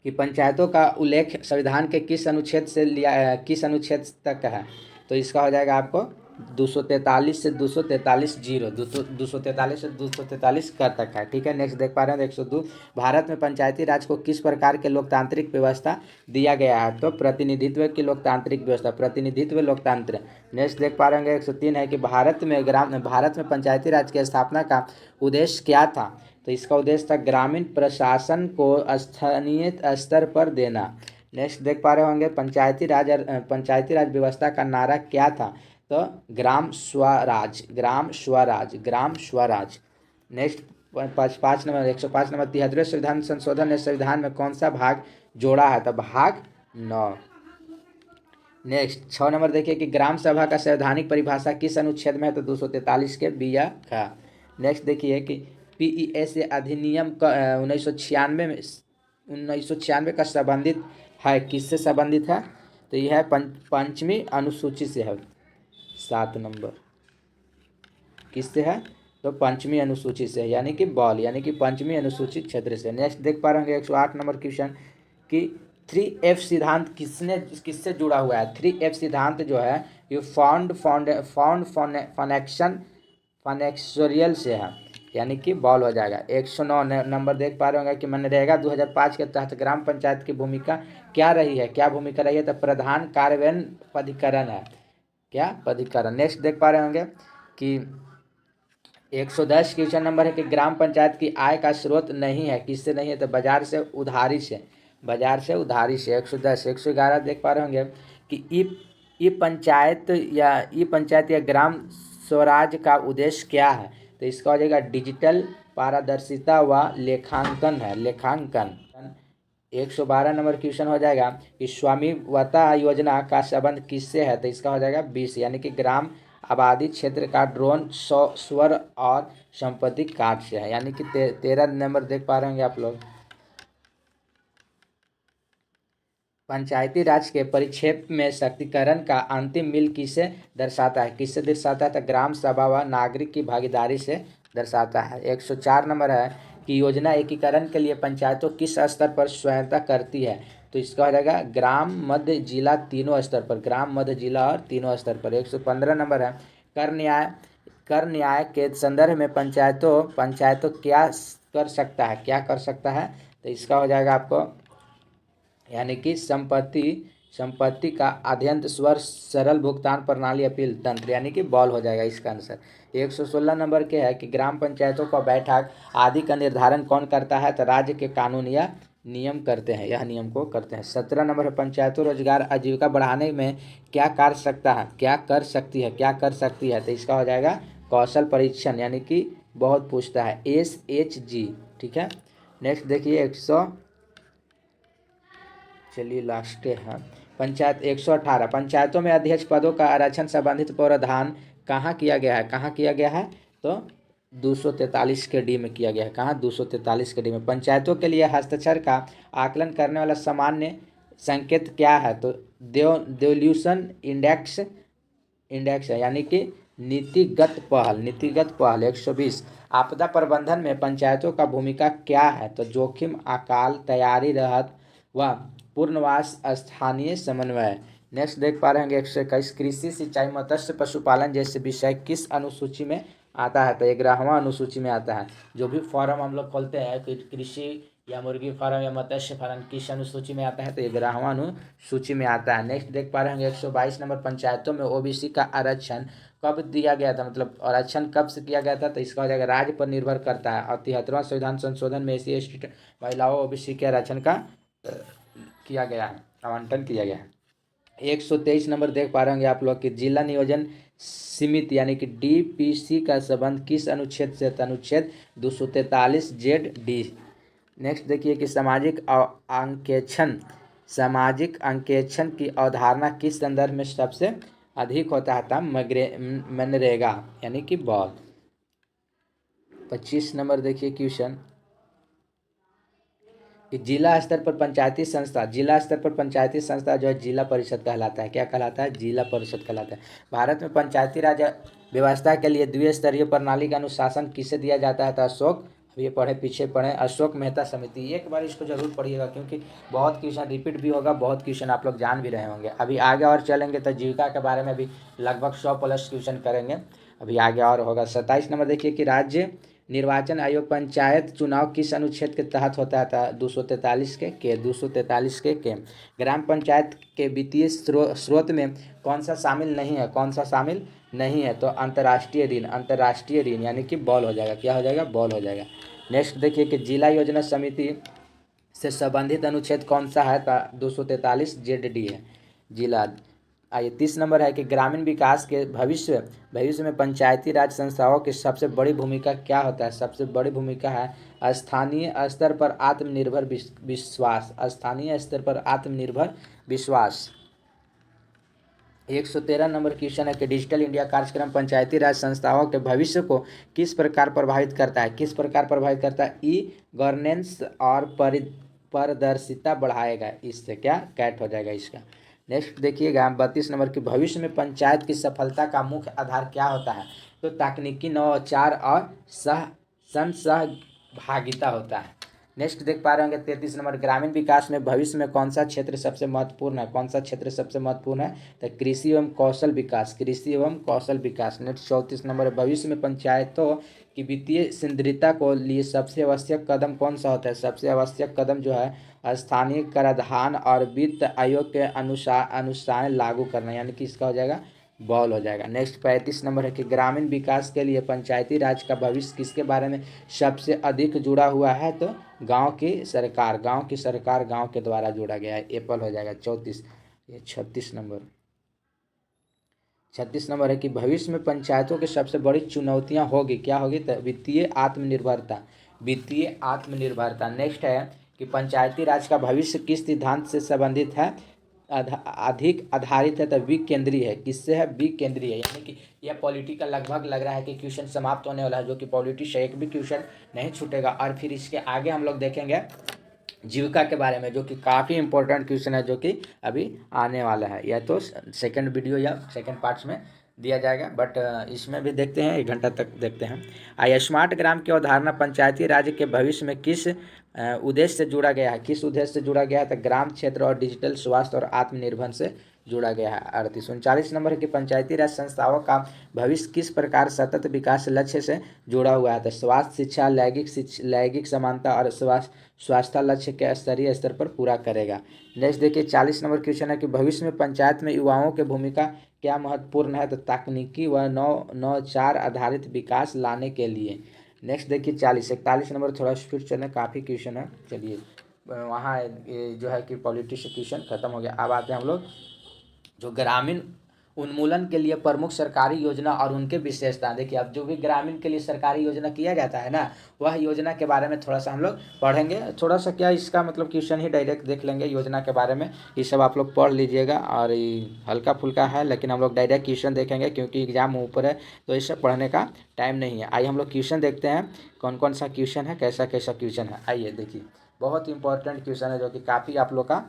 कि पंचायतों का उल्लेख संविधान के किस अनुच्छेद से लिया, किस अनुच्छेद तक है? तो इसका हो जाएगा आपको 243 से 243 जीरो 243 से 243 का तक है। ठीक है, नेक्स्ट देख पा रहे हैं 102 भारत में पंचायती राज को किस प्रकार के लोकतांत्रिक व्यवस्था दिया गया है? तो प्रतिनिधित्व की लोकतांत्रिक व्यवस्था, प्रतिनिधित्व लोकतंत्र। नेक्स्ट देख पा रहे हैं 103 है कि भारत में पंचायती राज की स्थापना का उद्देश्य क्या था? तो इसका उद्देश्य था ग्रामीण प्रशासन को स्थानीय स्तर पर देना। नेक्स्ट देख पा रहे होंगे पंचायती राज व्यवस्था का नारा क्या था? तो Gram Swaraj, Gram Swaraj, Gram Swaraj. Next 5 number 105 number 73वें संविधान संशोधन ने संविधान में कौन सा भाग जोड़ा है? तो भाग 9। नेक्स्ट 6 नंबर देखिए कि ग्राम सभा का संवैधानिक परिभाषा किस अनुच्छेद में है? तो 243 के बिया का। नेक्स्ट देखिए कि PES अधिनियम का 1996 का संबंधित है, किससे संबंधित है? तो यह है पंचमी अनुसूची से है। 7 नंबर किससे है? तो पंचमी अनुसूची से, यानी कि बॉल, यानी कि पंचमी अनुसूचित क्षेत्र से। नेक्स्ट देख पा रहे होंगे 108 नंबर क्वेश्चन कि 3F सिद्धांत किससे जुड़ा हुआ है? 3F सिद्धांत जो है ये फाउंड फनेक्सोरियल से है, यानी कि बॉल हो जाएगा। 109 नंबर देख पा रहे होंगे कि मनरेगा 2005 के तहत ग्राम पंचायत की भूमिका क्या रही है? क्या भूमिका रही है? तो प्रधान कार्यान्वयन प्राधिकरण है। क्या? प्राधिकरण। नेक्स्ट देख पा रहे होंगे कि 110 क्वेश्चन नंबर है कि ग्राम पंचायत की आय का स्रोत नहीं है, किससे नहीं है? तो बाजार से उधारी से, बाजार से उधारी से। 110। 111 देख पा रहे होंगे कि ई पंचायत या ग्राम स्वराज का उद्देश्य क्या है? तो इसका हो जाएगा डिजिटल पारदर्शिता व लेखांकन है, लेखांकन। 112 नंबर क्वेश्चन हो जाएगा कि स्वामित्व योजना का संबंध किससे है? तो इसका हो जाएगा 20, यानी कि ग्राम आबादी क्षेत्र का ड्रोन स्वर और संपत्ति कार्ड से है, यानी कि 13 नंबर देख पा रहे होंगे आप लोग। पंचायती राज के परिक्षेप में शक्तिकरण का अंतिम मिल किसे दर्शाता है? किससे दर्शाता है? तो ग्राम सभा व नागरिक की भागीदारी से दर्शाता है। 104 नंबर है कि योजना एकीकरण के लिए पंचायतों किस स्तर पर सहायता करती है? तो इसका हो जाएगा ग्राम, मध्य, जिला, तीनों स्तर पर। ग्राम, मध्य, जिला और तीनों स्तर पर। 115 नंबर है कर न्याय के संदर्भ में पंचायतों क्या कर सकता है? क्या कर सकता है? तो इसका हो जाएगा आपको, यानी कि संपत्ति का अध्ययन, स्वर, सरल भुगतान प्रणाली, अपील तंत्र, यानी कि बॉल हो जाएगा इसका आंसर। 116 नंबर के है कि ग्राम पंचायतों का बैठक आदि का निर्धारण कौन करता है? तो राज्य के कानून या नियम करते हैं, यह नियम को करते हैं। 17 नंबर है पंचायतों रोजगार आजीविका बढ़ाने में क्या कर सकता है? क्या कर सकती है? क्या कर सकती है? तो इसका हो जाएगा कौशल परीक्षण, यानी कि बहुत पूछता है, SHG। ठीक है। नेक्स्ट देखिए चलिए लास्ट है पंचायत 118। पंचायतों में अध्यक्ष पदों का आरक्षण संबंधित प्रावधान कहाँ किया गया है? कहाँ किया गया है? तो 243 के डी में किया गया है। कहाँ? 243 के डी में। पंचायतों के लिए हस्ताक्षर का आकलन करने वाला सामान्य संकेत क्या है? तो डेवल्यूशन इंडेक्स है, यानी कि नीतिगत पहल। 120 आपदा प्रबंधन में पंचायतों का भूमिका क्या है? तो जोखिम, अकाल, तैयारी, राहत व पूर्णवास, स्थानीय समन्वय। नेक्स्ट देख पा रहे हैं 121 कृषि, सिंचाई, मत्स्य, पशुपालन जैसे विषय किस अनुसूची में आता है? तो 11वां अनुसूची में आता है। जो भी फॉर्म हम लोग खोलते हैं कि कृषि या मुर्गी फार्म या मत्स्य फार्म किस अनुसूची में आता है? तो 11वां अनुसूची में आता है। नेक्स्ट देख पा रहे हैं 122 नंबर पंचायतों में OBC का आरक्षण कब दिया गया था? मतलब आरक्षण कब से किया गया था? तो इसका हो जाएगा राज्य पर निर्भर करता है। और 73वां संविधान संशोधन में SC/ST महिलाओं OBC के आरक्षण का किया गया है, आवंटन किया गया है। 123 नंबर देख पा रहे होंगे आप लोग कि जिला नियोजन समिति यानी कि DPC का संबंध किस अनुच्छेद से? अनुच्छेद 243ZD। नेक्स्ट देखिए कि सामाजिक अंकेक्षण की अवधारणा किस संदर्भ में सबसे अधिक होता है? था मनरेगा, यानी कि बॉल। 25 नंबर देखिए क्वेश्चन कि जिला स्तर पर पंचायती संस्था जो है जिला परिषद कहलाता है। क्या कहलाता है? जिला परिषद कहलाता है। भारत में पंचायती राज व्यवस्था के लिए द्विस्तरीय प्रणाली का अनुशासन किसे दिया जाता है? तो अशोक, अब ये पीछे पढ़े, अशोक मेहता समिति। एक बार इसको जरूर पढ़िएगा क्योंकि बहुत क्वेश्चन रिपीट भी होगा, बहुत क्वेश्चन आप लोग जान भी रहे होंगे। अभी आगे और चलेंगे तो जीविका के बारे में भी लगभग 100+ क्वेश्चन करेंगे। अभी आगे और होगा। 27 नंबर देखिए कि राज्य निर्वाचन आयोग पंचायत चुनाव किस अनुच्छेद के तहत होता था? 243 के। ग्राम पंचायत के वित्तीय स्रोत में कौन सा शामिल नहीं है? कौन सा शामिल नहीं है? तो अंतर्राष्ट्रीय ऋण, यानी कि बॉल हो जाएगा। क्या हो जाएगा? बॉल हो जाएगा। नेक्स्ट देखिए कि जिला योजना समिति से संबंधित अनुच्छेद कौन सा है? तो 243ZD है, जिला। आइए 30 नंबर है कि ग्रामीण विकास के भविष्य में पंचायती राज संस्थाओं की सबसे बड़ी भूमिका क्या होता है? सबसे बड़ी भूमिका है स्थानीय स्तर पर आत्मनिर्भर विश्वास। स्थानीय स्तर पर आत्मनिर्भर विश्वास। 113 नंबर क्वेश्चन है कि डिजिटल इंडिया कार्यक्रम पंचायती राज संस्थाओं के भविष्य को किस प्रकार प्रभावित करता है? किस प्रकार प्रभावित करता है? गवर्नेंस और पारदर्शिता बढ़ाएगा। इससे क्या? कैट हो जाएगा इसका। नेक्स्ट देखिएगा 32 नंबर की भविष्य में पंचायत की सफलता का मुख्य आधार क्या होता है? तो तकनीकी नवाचार और सहभागिता होता है। नेक्स्ट देख पा रहे होंगे 33 नंबर ग्रामीण विकास में भविष्य में कौन सा क्षेत्र सबसे महत्वपूर्ण है? कौन सा क्षेत्र सबसे महत्वपूर्ण है? तो कृषि एवं कौशल विकास, कृषि एवं कौशल विकास। नेक्स्ट 34 नंबर भविष्य में पंचायतों की वित्तीय संदृढ़ता को लिए सबसे आवश्यक कदम कौन सा होता है? सबसे आवश्यक कदम जो है स्थानीय कराधान और वित्त आयोग के अनुसार लागू करना, यानी कि इसका हो जाएगा बॉल हो जाएगा। नेक्स्ट 35 नंबर है कि ग्रामीण विकास के लिए पंचायती राज का भविष्य किसके बारे में सबसे अधिक जुड़ा हुआ है? तो गांव की सरकार, गांव की सरकार गांव के द्वारा जोड़ा गया है, एप्पल हो जाएगा 34। ये 36 नंबर है कि भविष्य में पंचायतों की सबसे बड़ी चुनौतियां होगी, क्या होगी? तो वित्तीय आत्मनिर्भरता, वित्तीय आत्मनिर्भरता। नेक्स्ट है कि पंचायती राज का भविष्य किस सिद्धांत से संबंधित है? अधिक आधारित है तो विकेंद्रीय है। किससे है? विकेंद्रीय है, यानी कि यह पॉलिटिकल लगभग लग रहा है कि क्वेश्चन समाप्त होने वाला है, जो कि पॉलिटी से एक भी क्वेश्चन नहीं छूटेगा। और फिर इसके आगे हम लोग देखेंगे जीविका के बारे में, जो कि काफ़ी इंपॉर्टेंट क्वेश्चन है, जो कि अभी आने वाला है। यह तो सेकंड वीडियो या सेकंड पार्ट्स में दिया जाएगा, बट इसमें भी देखते हैं, 1 घंटा तक देखते हैं। आइए, स्मार्ट ग्राम की अवधारणा पंचायती राज के भविष्य में किस उद्देश्य से जुड़ा गया है? किस उद्देश्य से जुड़ा गया है? तो ग्राम क्षेत्र और डिजिटल स्वास्थ्य और आत्मनिर्भर से जुड़ा गया है। 39 नंबर है कि पंचायती राज संस्थाओं का भविष्य किस प्रकार सतत विकास लक्ष्य से जुड़ा हुआ है? तो स्वास्थ्य, शिक्षा, लैंगिक समानता और स्वास्थ्य लक्ष्य के स्तरीय स्तर पर पूरा करेगा। नेक्स्ट देखिए 40 नंबर क्वेश्चन है कि भविष्य में पंचायत में युवाओं की भूमिका क्या महत्वपूर्ण है? तो तकनीकी व नवाचार आधारित विकास लाने के लिए। नेक्स्ट देखिए 41 नंबर, थोड़ा स्पीड चलें, काफ़ी क्वेश्चन है। चलिए वहाँ जो है कि पॉलिटी से क्वेश्चन खत्म हो गया। अब आते हैं हम लोग जो ग्रामीण उन्मूलन के लिए प्रमुख सरकारी योजना और उनके विशेषता। देखिए, अब जो भी ग्रामीण के लिए सरकारी योजना किया जाता है ना, वह योजना के बारे में थोड़ा सा हम लोग पढ़ेंगे। थोड़ा सा क्या इसका मतलब क्वेश्चन ही डायरेक्ट देख लेंगे योजना के बारे में, ये सब आप लोग पढ़ लीजिएगा। और ये हल्का फुल्का है, लेकिन हम लोग डायरेक्ट क्वेश्चन देखेंगे क्योंकि एग्जाम ऊपर है, तो इस सब पढ़ने का टाइम नहीं है। आइए हम लोग क्वेश्चन देखते हैं, कौन कौन सा क्वेश्चन है, कैसा कैसा क्वेश्चन है। आइए देखिए, बहुत इंपॉर्टेंट क्वेश्चन है, जो कि काफ़ी आप लोग का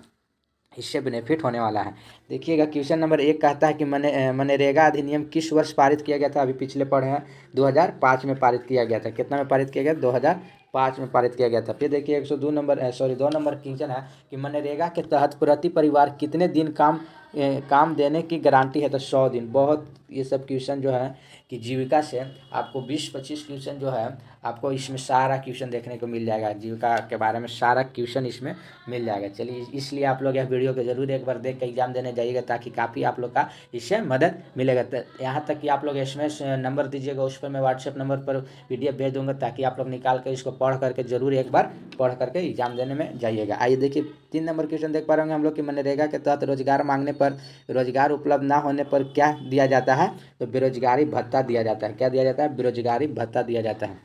इससे बेनिफिट होने वाला है। देखिएगा क्वेश्चन नंबर 1 कहता है कि मनरेगा अधिनियम किस वर्ष पारित किया गया था? अभी पिछले पढ़े हैं, 2005 में पारित किया गया था। कितना में पारित किया गया? 2005 में पारित किया गया था। फिर देखिए 102 नंबर 2 नंबर क्वेश्चन है कि मनरेगा के तहत प्रति परिवार कितने दिन काम देने की गारंटी है? तो 100 दिन। बहुत ये सब क्वेश्चन जो है कि जीविका से आपको 20-25 क्वेश्चन जो है आपको इसमें सारा क्वेश्चन देखने को मिल जाएगा। जीविका के बारे में सारा क्वेश्चन इसमें मिल जाएगा। चलिए, इसलिए आप लोग यह वीडियो को जरूर एक बार देख के एग्जाम देने जाइएगा, ताकि काफ़ी आप लोग का इससे मदद मिलेगा। तो यहाँ तक कि आप लोग SMS नंबर दीजिएगा, उस पर मैं व्हाट्सएप नंबर पर PDF भेज दूंगा, ताकि आप लोग निकाल कर इसको पढ़ करके जरूर एक बार पढ़ करके एग्जाम देने में जाइएगा। आइए देखिए 3 नंबर क्वेश्चन देख पा रहे होंगे हम लोग कि मनरेगा के तहत रोजगार मांगने पर, रोजगार उपलब्ध ना होने पर क्या दिया जाता है? तो बेरोजगारी भत्ता दिया जाता है। क्या दिया जाता है? बेरोजगारी भत्ता दिया जाता है।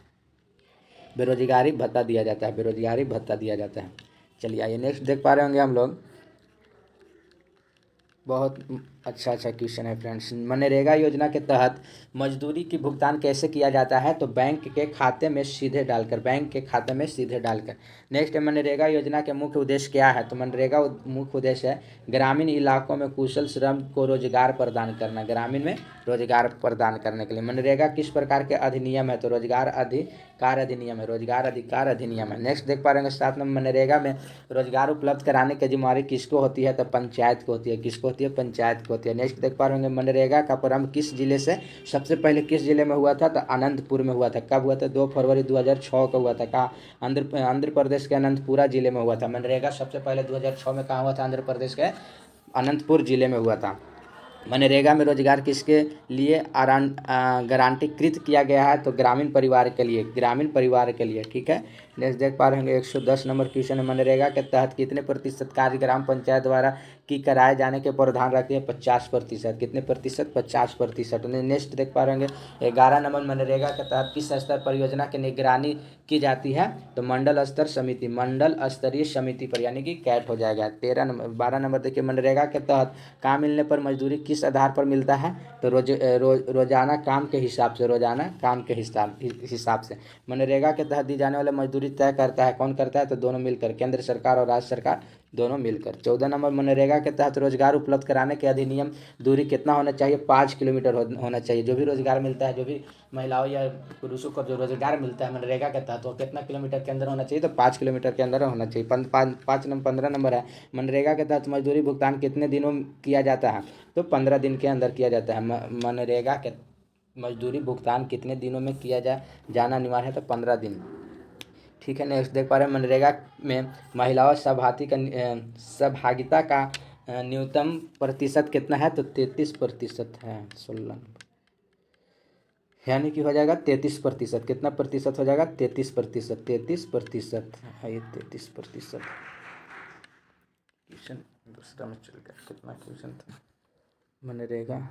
बेरोजगारी भत्ता दिया जाता है। बेरोजगारी भत्ता दिया जाता है। चलिए आइए नेक्स्ट देख पा रहे होंगे हम लोग, बहुत अच्छा क्वेश्चन है फ्रेंड्स। मनरेगा योजना के तहत मजदूरी की भुगतान कैसे किया जाता है? तो बैंक के खाते में सीधे डालकर, बैंक के खाते में सीधे डालकर। नेक्स्ट, मनरेगा योजना के मुख्य उद्देश्य क्या है? तो मनरेगा मुख्य उद्देश्य है ग्रामीण इलाकों में कुशल श्रम को रोजगार प्रदान करना, ग्रामीण में रोजगार प्रदान करने के लिए। मनरेगा किस प्रकार के अधिनियम है? तो रोजगार अधिकार अधिनियम है, रोजगार अधिकार अधिनियम है। नेक्स्ट देख पा रहे हैं 7 नंबर, मनरेगा में रोजगार उपलब्ध कराने की जिम्मेदारी किसको होती है? तो पंचायत को होती है। किसको होती है? पंचायत को होती है। नेक्स्ट देख पा रहे होंगे मनरेगा का प्रारंभ किस जिले से, सबसे पहले किस जिले में हुआ था? तो अनंतपुर में हुआ था। कब हुआ था? 2 फरवरी 2006 को हुआ था। कहाँ? आंध्र प्रदेश के अनंतपुरा जिले में हुआ था। मनरेगा सबसे पहले 2006 में कहाँ हुआ था? आंध्र प्रदेश के अनंतपुर जिले में हुआ था। मनरेगा में रोजगार किसके लिए गारंटीकृत किया गया है? तो ग्रामीण परिवार के लिए, ग्रामीण परिवार के लिए। ठीक है। नेक्स्ट देख पा रहे होंगे 110 नंबर क्वेश्चन है, मनरेगा के तहत कितने प्रतिशत कार्य ग्राम पंचायत द्वारा की कराए जाने के प्रावधान रखते हैं? 50%। कितने प्रतिशत? 50%। नेक्स्ट देख पा रहे होंगे 11 नंबर, मनरेगा के तहत किस स्तर पर योजना की निगरानी की जाती है? तो मंडल स्तर समिति, मंडल स्तरीय समिति पर, यानी कि कैट हो जाएगा। 12 नंबर देखिए, मनरेगा के तहत काम मिलने पर मजदूरी किस आधार पर मिलता है? तो रोजाना काम के हिसाब से, रोजाना काम के हिसाब से। मनरेगा के तहत दी जाने वाले मजदूरी तय करता है, कौन करता है? तो दोनों मिलकर, केंद्र सरकार और राज्य सरकार दोनों मिलकर। 14 नंबर, मनरेगा के तहत रोजगार उपलब्ध कराने के अधिनियम दूरी कितना होना चाहिए? 5 किलोमीटर होना चाहिए। जो भी रोजगार मिलता है, जो भी महिलाओं या पुरुषों को जो रोजगार मिलता है मनरेगा के तहत, वो कितना किलोमीटर के अंदर होना चाहिए? तो 5 किलोमीटर के अंदर होना चाहिए। 15 नंबर है, मनरेगा के तहत मजदूरी भुगतान कितने दिनों में किया जाता है? तो 15 दिन के अंदर किया जाता है। मनरेगा के मजदूरी भुगतान कितने दिनों में किया जाना अनिवार्य है? तो 15 दिन। ठीक है, नेक्स्ट देख पा रहे हैं, मनरेगा में महिलाओं सहभागिता का न्यूनतम प्रतिशत कितना है? तो 33% है। 16 यानी कि हो जाएगा 33%। कितना प्रतिशत हो जाएगा? 33%। 33% है ये, 33%। क्वेश्चन दूसरा में चल गया, कितना क्वेश्चन था मनरेगा,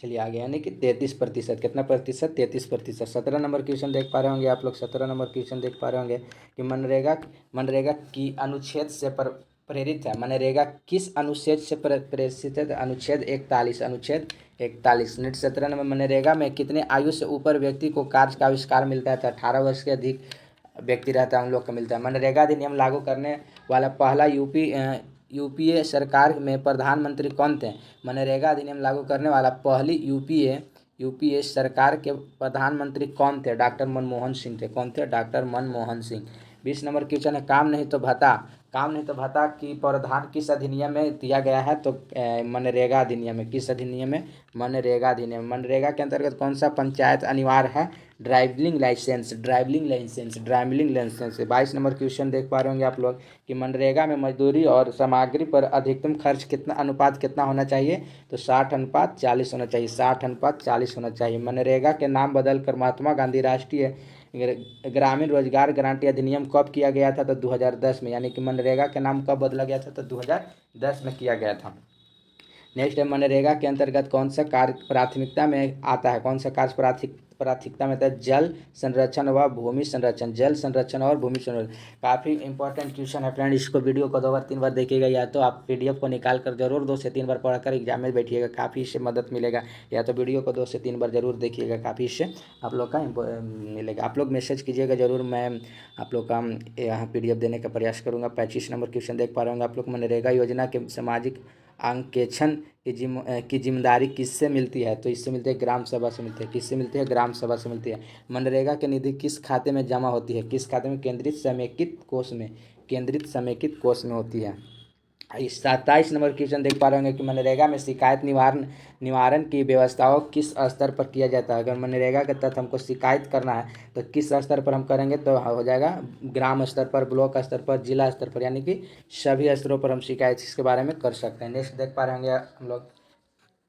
चलिए आगे। यानी कि 33%। कितना प्रतिशत? 33%। 17 नंबर क्वेश्चन देख पा रहे होंगे आप लोग। 17 नंबर क्वेश्चन देख पा रहे होंगे कि मनरेगा की अनुच्छेद से प्रेरित है। मनरेगा किस अनुच्छेद से प्रेरित है? अनुच्छेद 41। अनुच्छेद 41। नेक्स्ट 17 नंबर, मनरेगा में कितने आयु से ऊपर व्यक्ति को कार्य का आविष्कार मिलता है? तो 18 वर्ष के अधिक व्यक्ति रहता है उन लोग को मिलता है। मनरेगा अधिनियम लागू करने वाला पहला यूपीए सरकार में प्रधानमंत्री कौन थे? मनरेगा अधिनियम लागू करने वाला पहली यूपीए सरकार के प्रधानमंत्री कौन थे? डॉक्टर मनमोहन सिंह थे। कौन थे? Doctor Manmohan Singh. 20 number question है, काम नहीं तो भत्ता की प्रावधान किस अधिनियम में दिया गया है? तो मनरेगा अधिनियम में। किस अधिनियम में? मनरेगा अधिनियम। मनरेगा के अंतर्गत कौन सा पंचायत अनिवार्य है? Driving licence. 22 नंबर क्वेश्चन देख पा रहे होंगे आप लोग कि मनरेगा में मजदूरी और सामग्री पर अधिकतम खर्च कितना अनुपात कितना होना चाहिए? तो 60:40 होना चाहिए। 60:40 होना चाहिए। मनरेगा के नाम बदलकर महात्मा गांधी राष्ट्रीय ग्रामीण रोजगार गारंटी अधिनियम कब किया गया था? तो 2010 में। यानी कि मनरेगा का नाम कब बदला गया था? तो 2010 में किया गया था। नेक्स्ट है, मनरेगा के अंतर्गत कौन सा कार्य प्राथमिकता में आता है? कौन सा कार्य प्राथमिकता में आता है? जल संरक्षण व भूमि संरक्षण। जल संरक्षण और भूमि संरक्षण काफ़ी इंपॉर्टेंट क्वेश्चन है फ्रेंड। इसको वीडियो को 2 बार 3 बार देखिएगा, या तो आप पीडीएफ को निकाल कर जरूर 2 से 3 बार पढ़कर एग्जाम में बैठिएगा, काफ़ी इससे मदद मिलेगा। या तो वीडियो को 2 से 3 बार जरूर देखिएगा, काफ़ी इससे आप लोग का मिलेगा। आप लोग मैसेज कीजिएगा जरूर, मैं आप लोग का यहाँ पीडीएफ देने का प्रयास करूँगा। 25 नंबर क्वेश्चन देख पा रहे होंगे आप लोग, मनरेगा योजना के सामाजिक अंकेक्षण की जिम्मेदारी किससे मिलती है? तो इससे मिलती है ग्राम सभा से मिलती है। किससे मिलती है? ग्राम सभा से मिलती है। मनरेगा की निधि किस खाते में जमा होती है? किस खाते में? केंद्रित समेकित कोष में। केंद्रित समेकित कोष में होती है। 27 नंबर क्वेश्चन देख पा रहे होंगे कि मनरेगा में शिकायत निवारण की व्यवस्थाओं किस स्तर पर किया जाता है? अगर मनरेगा के तहत हमको शिकायत करना है तो किस स्तर पर हम करेंगे? तो हो जाएगा ग्राम स्तर पर, ब्लॉक स्तर पर, जिला स्तर पर, यानी कि सभी स्तरों पर हम शिकायत इसके बारे में कर सकते हैं। नेक्स्ट देख पा रहे होंगे हम लोग,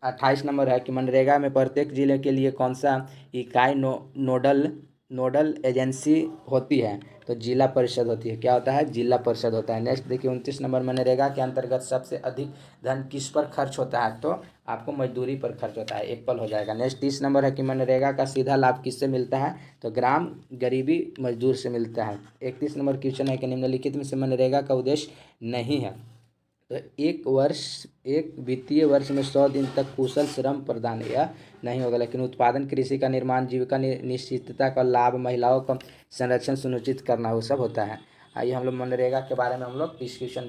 28 नंबर है कि मनरेगा में प्रत्येक जिले के लिए कौन सा इकाई नोडल एजेंसी होती है? तो जिला परिषद होती है। क्या होता है? जिला परिषद होता है। नेक्स्ट देखिए 29 नंबर, मनरेगा के अंतर्गत सबसे अधिक धन किस पर खर्च होता है? तो आपको मजदूरी पर खर्च होता है, एप्पल हो जाएगा। नेक्स्ट 30 नंबर है कि मनरेगा का सीधा लाभ किससे मिलता है? तो ग्राम गरीबी मजदूर से मिलता है। 31 नंबर क्वेश्चन है कि निम्नलिखित में से मनरेगा का उद्देश्य नहीं है? तो एक वित्तीय वर्ष में 100 दिन तक कुशल श्रम प्रदान, यह नहीं होगा। लेकिन उत्पादन, कृषि का निर्माण, जीविका निश्चितता का लाभ, महिलाओं का संरक्षण सुनिश्चित करना, वो सब होता है। आइए हम लोग मनरेगा के बारे में हम लोग इस क्वेश्चन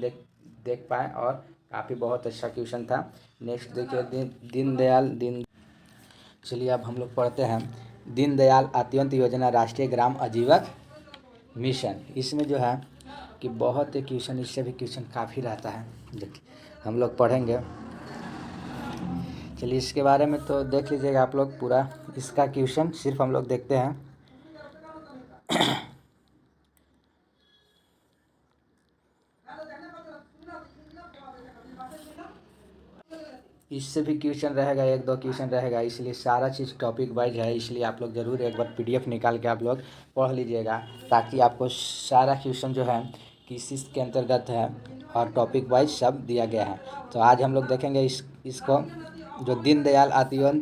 देख पाए, और काफ़ी बहुत अच्छा क्वेश्चन था। नेक्स्ट देखिए चलिए अब हम लोग पढ़ते हैं दीनदयाल अंत्योदय योजना राष्ट्रीय ग्राम आजीविका मिशन। इसमें जो है कि बहुत क्वेश्चन, इससे भी क्वेश्चन काफ़ी रहता है, देखिए हम लोग पढ़ेंगे। चलिए इसके बारे में तो देख लीजिएगा आप लोग पूरा, इसका क्वेश्चन सिर्फ हम लोग देखते हैं। इससे भी क्वेश्चन रहेगा, 1-2 क्वेश्चन रहेगा, इसलिए सारा चीज़ टॉपिक वाइज है, इसलिए आप लोग ज़रूर एक बार पीडीएफ निकाल के आप लोग पढ़ लीजिएगा, ताकि आपको सारा क्वेश्चन जो है किस के अंतर्गत है और टॉपिक वाइज सब दिया गया है। तो आज हम लोग देखेंगे इसको, जो दीनदयाल अंत्योदय,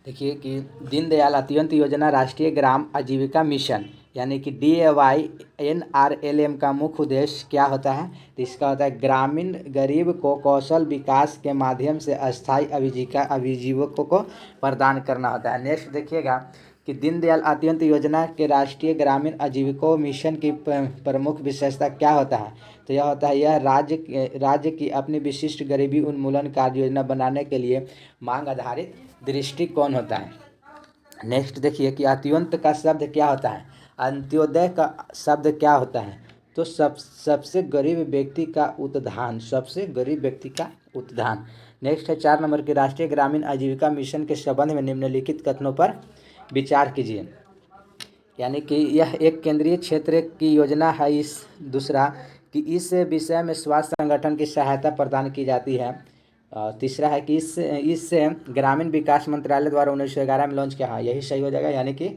देखिए कि दीनदयाल अंत्योदय योजना राष्ट्रीय ग्राम आजीविका मिशन यानी कि DAYNRLM का मुख्य उद्देश्य क्या होता है? तो इसका होता है ग्रामीण गरीब को कौशल विकास के माध्यम से अस्थायी आजीविकों को प्रदान करना होता है। नेक्स्ट देखिएगा कि दीनदयाल अंत्योदय योजना के राष्ट्रीय ग्रामीण आजीविका मिशन की प्रमुख विशेषता क्या होता है? तो यह होता है, यह राज्य की अपनी विशिष्ट गरीबी उन्मूलन कार्य योजना बनाने के लिए मांग आधारित दृष्टिकोण होता है। नेक्स्ट देखिए कि अंत्योदय का शब्द क्या होता है। अंत्योदय का शब्द क्या होता है? तो सबसे गरीब व्यक्ति का उत्थान, सबसे गरीब व्यक्ति का उत्थान। नेक्स्ट है 4 नंबर की राष्ट्रीय ग्रामीण आजीविका मिशन के संबंध में निम्नलिखित कथनों पर विचार कीजिए। यानी कि यह एक केंद्रीय क्षेत्र की योजना है। दूसरा कि इस विषय में स्वास्थ्य संगठन की सहायता प्रदान की जाती है। तीसरा है कि इस ग्रामीण विकास मंत्रालय द्वारा 1911 में लॉन्च किया। हाँ, यही सही हो जाएगा, यानी कि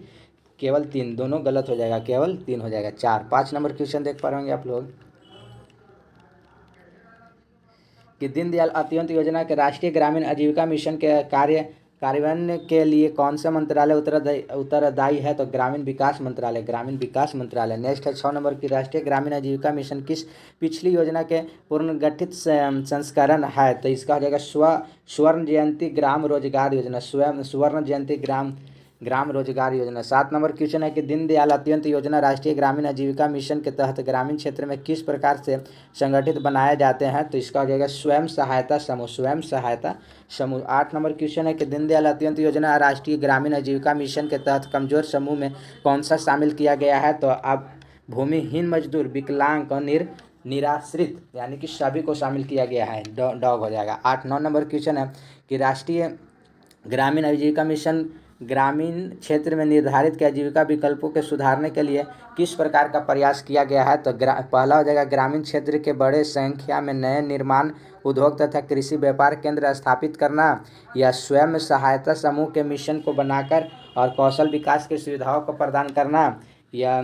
केवल 3, दोनों गलत हो जाएगा, केवल 3 हो जाएगा। 5 नंबर क्वेश्चन देख पा रहे होंगे आप लोग कि दीनदयाल अंत्योदय योजना के राष्ट्रीय ग्रामीण आजीविका मिशन के कार्यान्वयन के लिए कौन सा मंत्रालय उत्तरदायी है? तो ग्रामीण विकास मंत्रालय, ग्रामीण विकास मंत्रालय। नेक्स्ट है 6 नंबर की राष्ट्रीय ग्रामीण आजीविका मिशन किस पिछली योजना के पुनर्गठित संस्करण है? तो इसका हो जाएगा स्वर्ण जयंती ग्राम रोजगार योजना, स्वर्ण जयंती ग्राम रोजगार योजना। 7 नंबर क्वेश्चन है कि दीनदयाल अंत्योदय योजना राष्ट्रीय ग्रामीण आजीविका मिशन के तहत ग्रामीण क्षेत्र में किस प्रकार से संगठित बनाए जाते हैं? तो इसका हो जाएगा स्वयं सहायता समूह, स्वयं सहायता समूह। 8 नंबर क्वेश्चन है कि दीनदयाल अंत्योदय योजना राष्ट्रीय ग्रामीण आजीविका मिशन के तहत कमजोर समूह में कौन सा शामिल किया गया है? तो अब भूमिहीन मजदूर, विकलांग और निराश्रित, यानी कि सभी को शामिल किया गया है। डॉग हो जाएगा। 8-9 नंबर क्वेश्चन है कि राष्ट्रीय ग्रामीण आजीविका मिशन ग्रामीण क्षेत्र में निर्धारित के आजीविका विकल्पों के सुधारने के लिए किस प्रकार का प्रयास किया गया है? तो पहला हो जाएगा ग्रामीण क्षेत्र के बड़े संख्या में नए निर्माण उद्योग तथा कृषि व्यापार केंद्र स्थापित करना, या स्वयं सहायता समूह के मिशन को बनाकर और कौशल विकास की सुविधाओं को प्रदान करना, या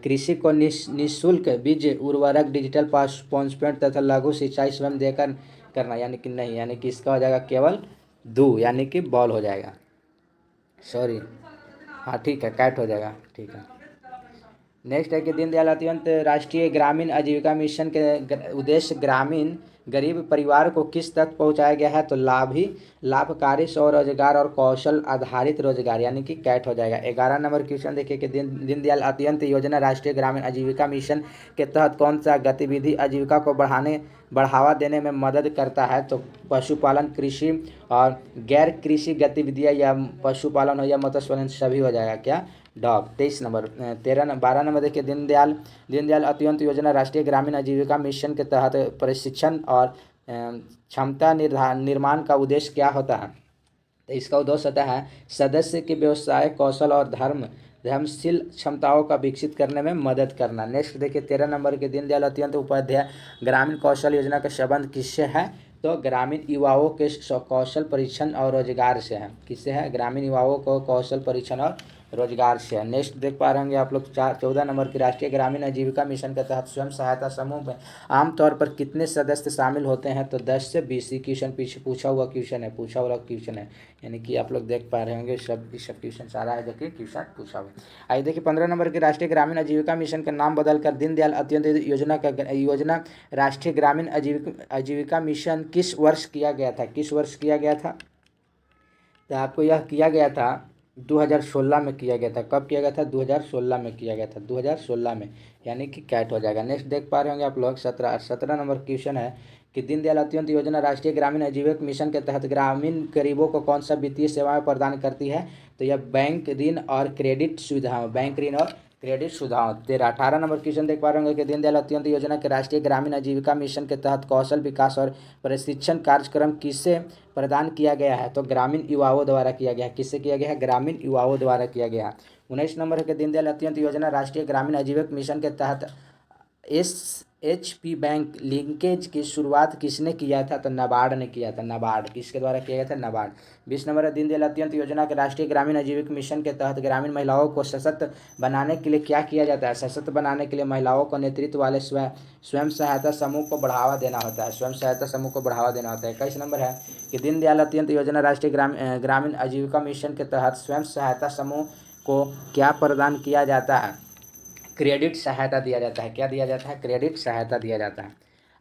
कृषि को निःशुल्क बीज उर्वरक, डिजिटल पंचमेंट तथा लघु सिंचाई स्वयं देकर करना, यानी कि नहीं, यानी कि इसका हो जाएगा केवल दो, यानी कि बॉल हो जाएगा, सॉरी। हाँ ठीक है, कैट हो जाएगा, ठीक है। नेक्स्ट है कि दीनदयाल अंत्योदय राष्ट्रीय ग्रामीण आजीविका मिशन के उद्देश्य ग्रामीण गरीब परिवार को किस तक पहुंचाया गया है? तो लाभकारी स्वरोजगार और कौशल आधारित रोजगार, यानी कि कैट हो जाएगा। 11 नंबर क्वेश्चन देखिए कि दीनदयाल अंत्योदय योजना राष्ट्रीय ग्रामीण आजीविका मिशन के तहत कौन सा गतिविधि आजीविका को बढ़ावा देने में मदद करता है? तो पशुपालन, कृषि और गैर कृषि गतिविधियाँ, या पशुपालन हो या मत्स्य पालन, सभी हो जाएगा क्या? डॉग। 23 नंबर। 12 नंबर देखिए दीनदयाल अंत्योदय योजना राष्ट्रीय ग्रामीण आजीविका मिशन के तहत प्रशिक्षण और क्षमता निर्माण का उद्देश्य क्या होता है? तो इसका उद्देश्य होता है सदस्य के व्यवसाय कौशल और धर्मशील क्षमताओं का विकसित करने में मदद करना। नेक्स्ट देखिए 13 नंबर के दीनदयाल अंत्योदय उपाध्याय ग्रामीण कौशल योजना का संबंध किससे है? तो ग्रामीण युवाओं के कौशल परीक्षण और रोजगार से है। किससे है? ग्रामीण युवाओं को कौशल परीक्षण और रोजगार से है। नेक्स्ट देख पा रहे होंगे आप लोग 14 नंबर की राष्ट्रीय ग्रामीण आजीविका मिशन के तहत स्वयं सहायता समूह में आमतौर पर कितने सदस्य शामिल होते हैं? तो 10 से 20। क्वेश्चन पीछे पूछा हुआ क्वेश्चन है, यानी कि आप लोग देख पा रहे होंगे सब क्वेश्चन सारा है जो कि क्वेश्चन पूछा हुआ। आइए देखिए 15 नंबर के राष्ट्रीय ग्रामीण आजीविका मिशन का नाम बदलकर दीनदयाल अंत्योदय योजना राष्ट्रीय ग्रामीण आजीविका मिशन किस वर्ष किया गया था? किस वर्ष किया गया था? तो आपको यह किया गया था 2016 में किया गया था। कब किया गया था? 2016 में किया गया था, 2016 में, यानी कि कैट हो जाएगा। नेक्स्ट देख पा रहे होंगे आप लोग 17 नंबर क्वेश्चन है कि दीनदयाल अंत्योदय योजना राष्ट्रीय ग्रामीण आजीविका मिशन के तहत ग्रामीण गरीबों को कौन सा वित्तीय सेवाएं प्रदान करती है? तो यह बैंक ऋण और क्रेडिट सुविधाओं, बैंक ऋण और क्रेडिट सुविधाओं। 18 नंबर क्वेश्चन देख पा रहे होंगे कि दीनदयाल अंत्योदय योजना के राष्ट्रीय ग्रामीण आजीविका मिशन के तहत कौशल विकास और प्रशिक्षण कार्यक्रम किससे प्रदान किया गया है? तो ग्रामीण युवाओं द्वारा किया गया है। किससे किया गया है? ग्रामीण युवाओं द्वारा किया गया है। 19 नंबर है कि दीनदयाल अंत्योदय योजना राष्ट्रीय ग्रामीण आजीविका मिशन के तहत SHP बैंक लिंकेज की शुरुआत किसने किया था? तो नाबार्ड ने किया था। नाबार्ड किसके द्वारा किया गया था? नाबार्ड। 20 नंबर है दीनदयाल अंत्योदय योजना के राष्ट्रीय ग्रामीण आजीविका मिशन के तहत ग्रामीण महिलाओं को सशक्त बनाने के लिए क्या किया जाता है? सशक्त बनाने के लिए महिलाओं को नेतृत्व वाले स्वयं सहायता समूह को बढ़ावा देना होता है। स्वयं सहायता समूह को बढ़ावा देना होता है। 21 नंबर है कि दीनदयाल अंत्योदय योजना राष्ट्रीय ग्रामीण आजीविका मिशन के तहत स्वयं सहायता समूह को क्या प्रदान किया जाता है? क्रेडिट सहायता दिया जाता है। क्या दिया जाता है? क्रेडिट सहायता दिया जाता है।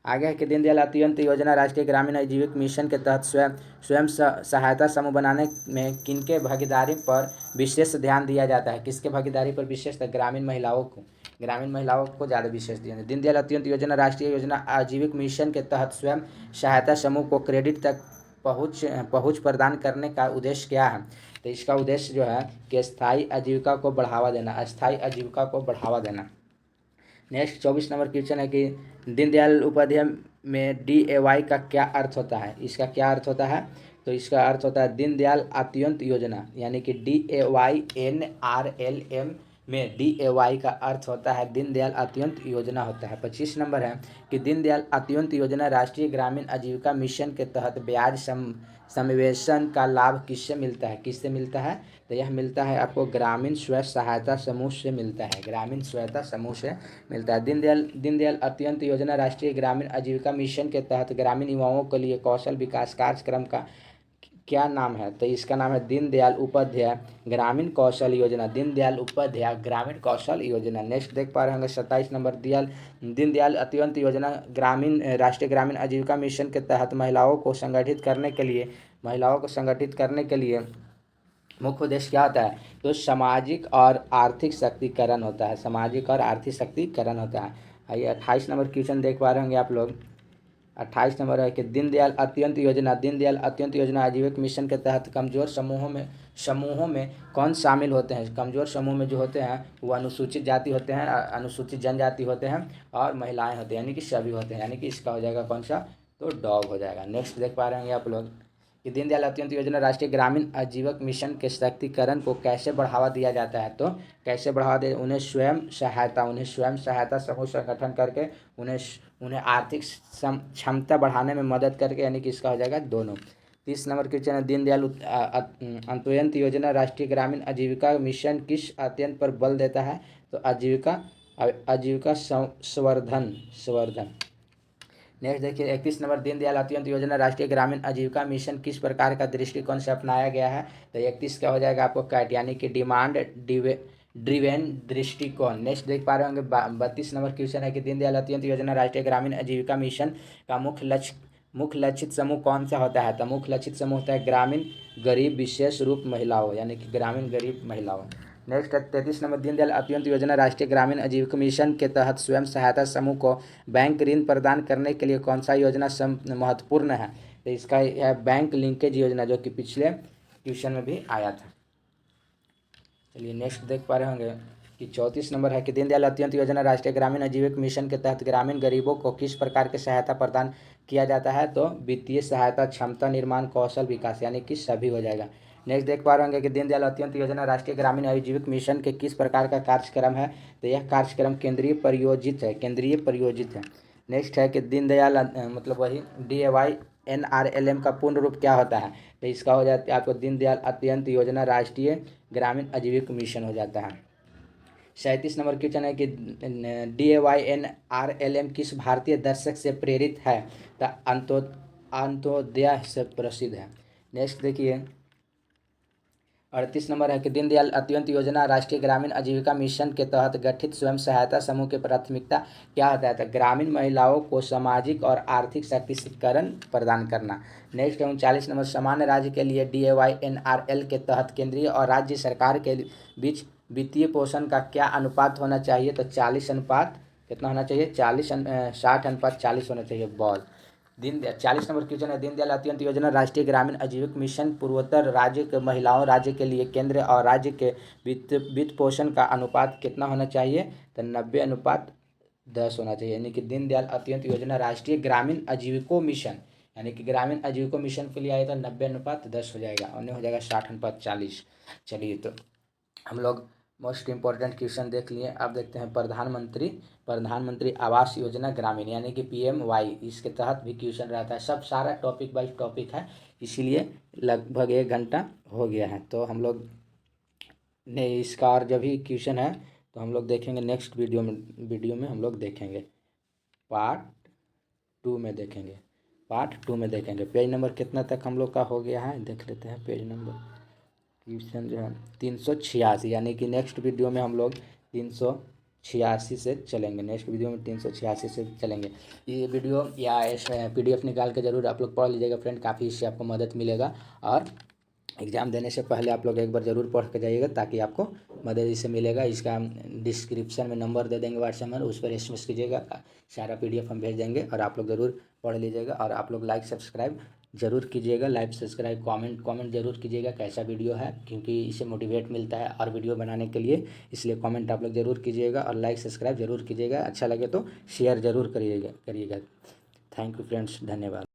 आगे है कि दीनदयाल अंत्योदय योजना राष्ट्रीय ग्रामीण आजीविका मिशन के तहत स्वयं सहायता समूह बनाने में किनके भागीदारी पर विशेष ध्यान दिया जाता है? किसके भागीदारी पर विशेष? ग्रामीण महिलाओं को ज़्यादा विशेष दिया जाता है। दीनदयाल अंत्योदय योजना राष्ट्रीय योजना आजीविका मिशन के तहत स्वयं सहायता समूह को क्रेडिट तक पहुँच प्रदान करने का उद्देश्य क्या है? तो इसका उद्देश्य जो है कि स्थायी आजीविका को बढ़ावा देना। नेक्स्ट 24 नंबर क्वेश्चन है कि दीनदयाल उपाध्याय में DAY का क्या अर्थ होता है? इसका क्या अर्थ होता है? तो इसका अर्थ होता है दीनदयाल अंत्योदय योजना, यानी कि DAYNRLM में DAY का अर्थ होता है दीनदयाल अंत्योदय योजना होता है। 25 नंबर है कि दीनदयाल अंत्योदय योजना राष्ट्रीय ग्रामीण आजीविका मिशन के तहत ब्याज समेशन का लाभ किससे मिलता है? तो यह मिलता है आपको ग्रामीण स्वयं सहायता समूह से मिलता है। दीनदयाल अंत्योदय योजना राष्ट्रीय ग्रामीण आजीविका मिशन के तहत ग्रामीण युवाओं के लिए कौशल विकास कार्यक्रम का क्या नाम है? तो इसका नाम है दीनदयाल उपाध्याय ग्रामीण कौशल योजना। नेक्स्ट देख पा रहे होंगे 27 नंबर दीनदयाल अंत्योदय योजना राष्ट्रीय ग्रामीण आजीविका मिशन के तहत महिलाओं को संगठित करने के लिए मुख्य उद्देश्य क्या होता है? तो सामाजिक और आर्थिक शक्तिकरण होता है। आइए 28 नंबर क्वेश्चन देख पा रहे होंगे आप लोग। 28 नंबर है कि दीनदयाल अंत्योदय योजना आजीविका मिशन के तहत कमजोर समूहों में कौन शामिल होते हैं? कमजोर समूह में जो होते हैं वो अनुसूचित जाति होते हैं, अनुसूचित जनजाति होते हैं और महिलाएं होते हैं, यानी कि सभी होते हैं, यानी कि इसका हो जाएगा कौन सा? तो डॉग हो जाएगा। नेक्स्ट देख पा रहे होंगे आप लोग कि दीनदयाल अंत्योदय योजना राष्ट्रीय ग्रामीण आजीविका मिशन के शक्तिकरण को कैसे बढ़ावा दिया जाता है? तो कैसे बढ़ावा दे? उन्हें स्वयं सहायता समूह संगठन करके उन्हें आर्थिक क्षमता बढ़ाने में मदद करके, यानी कि इसका हो जाएगा दोनों। 30 नंबर क्वेश्चन है दीनदयाल अंत्योदय योजना राष्ट्रीय ग्रामीण आजीविका मिशन किस अध्ययन पर बल देता है? तो आजीविका संवर्धन। नेक्स्ट देखिए 31 नंबर दीनदयाल अंत्योदय योजना राष्ट्रीय ग्रामीण आजीविका मिशन किस प्रकार का दृष्टिकोण से अपनाया गया है? तो 31 का हो जाएगा आपको कैट, यानी कि डिमांड ड्रिवेन दृष्टिकोण। नेक्स्ट देख पा रहे होंगे 32 नंबर क्वेश्चन है कि दीनदयाल अंत्योदय योजना राष्ट्रीय ग्रामीण आजीविका मिशन का मुख्य लक्षित समूह कौन सा होता है? तो मुख्य लक्षित समूह होता है ग्रामीण गरीब विशेष रूप महिलाओं, यानी कि ग्रामीण गरीब महिलाओं। नेक्स्ट 33 नंबर दीनदयाल अंत्योदय योजना राष्ट्रीय ग्रामीण आजीविका मिशन के तहत स्वयं सहायता समूह को बैंक ऋण प्रदान करने के लिए कौन सा योजना महत्वपूर्ण है? तो इसका है बैंक लिंकेज योजना, जो कि पिछले क्वेश्चन में भी आया था। चलिए नेक्स्ट देख पा रहे होंगे कि 34 नंबर है कि दीनदयाल अंत्योदय योजना राष्ट्रीय ग्रामीण आजीविका मिशन के तहत ग्रामीण गरीबों को किस प्रकार की सहायता प्रदान किया जाता है? तो वित्तीय सहायता, क्षमता निर्माण, कौशल विकास, यानी कि सभी हो जाएगा। नेक्स्ट देख पा रहे होंगे कि दीनदयाल अंत्योदय योजना राष्ट्रीय ग्रामीण आजीविका मिशन के किस प्रकार का कार्यक्रम है? तो यह कार्यक्रम केंद्रीय प्रायोजित है। नेक्स्ट है कि दीनदयाल मतलब वही DAYNRLM का पूर्ण रूप क्या होता है? तो इसका हो जाता है आपको दीनदयाल अंत्योदय योजना राष्ट्रीय ग्रामीण आजीविका मिशन हो जाता है। 37 नंबर क्वेश्चन है कि DAYNRLM किस भारतीय दर्शक से प्रेरित है? तो अंत्योदय से प्रसिद्ध है। नेक्स्ट देखिए 38 नंबर है कि दीनदयाल अंत्योदय योजना राष्ट्रीय ग्रामीण आजीविका मिशन के तहत गठित स्वयं सहायता समूह की प्राथमिकता क्या होता है? तो ग्रामीण महिलाओं को सामाजिक और आर्थिक शक्तिकरण प्रदान करना। नेक्स्ट 39 नंबर सामान्य राज्य के लिए DAYNRL के तहत केंद्रीय और राज्य सरकार के बीच वित्तीय पोषण का क्या अनुपात होना चाहिए? तो 40 अनुपात कितना होना चाहिए? 60:40 होना चाहिए बॉल। 40 नंबर क्वेश्चन है दीनदयाल अंत्योदय योजना राष्ट्रीय ग्रामीण आजीविका मिशन पूर्वोत्तर राज्य के महिलाओं राज्य के लिए केंद्र और राज्य के वित्त पोषण का अनुपात कितना होना चाहिए? तो 90:10 होना चाहिए, यानी कि दीनदयाल अंत्योदय योजना राष्ट्रीय ग्रामीण आजीविका मिशन, यानी कि ग्रामीण आजीविका मिशन के लिए आया तो 90:10 हो जाएगा, और नहीं हो जाएगा 60:40। चलिए तो हम लोग मोस्ट इम्पॉर्टेंट क्वेश्चन देख लिए। अब देखते हैं प्रधानमंत्री आवास योजना ग्रामीण, यानी कि PMY, इसके तहत भी क्वेश्चन रहता है। सब सारा टॉपिक बाई टॉपिक है, इसीलिए लगभग 1 घंटा हो गया है। तो हम लोग ने इसका और जब भी क्वेश्चन है तो हम लोग देखेंगे नेक्स्ट वीडियो में हम लोग देखेंगे पार्ट 2 में देखेंगे। पेज नंबर कितना तक हम लोग का हो गया है देख लेते हैं। पेज नंबर क्वेश्चन जो है 386, यानी कि नेक्स्ट वीडियो में हम लोग 386 से चलेंगे, नेक्स्ट वीडियो में 386 से चलेंगे। ये वीडियो या इस PDF निकाल के ज़रूर आप लोग पढ़ लीजिएगा फ्रेंड, काफ़ी इससे आपको मदद मिलेगा। और एग्ज़ाम देने से पहले आप लोग एक बार ज़रूर पढ़ के जाइएगा ताकि आपको मदद इससे मिलेगा। इसका हम डिस्क्रिप्शन में नंबर दे देंगे व्हाट्सएप में, उस पर SMS कीजिएगा, सारा PDF हम भेज देंगे और आप लोग ज़रूर पढ़ लीजिएगा। और आप लोग लाइक सब्सक्राइब ज़रूर कीजिएगा, लाइक सब्सक्राइब कमेंट ज़रूर कीजिएगा कैसा वीडियो है, क्योंकि इससे मोटिवेट मिलता है और वीडियो बनाने के लिए, इसलिए कमेंट आप लोग ज़रूर कीजिएगा और लाइक सब्सक्राइब ज़रूर कीजिएगा। अच्छा लगे तो शेयर ज़रूर करिएगा। थैंक यू फ्रेंड्स, धन्यवाद।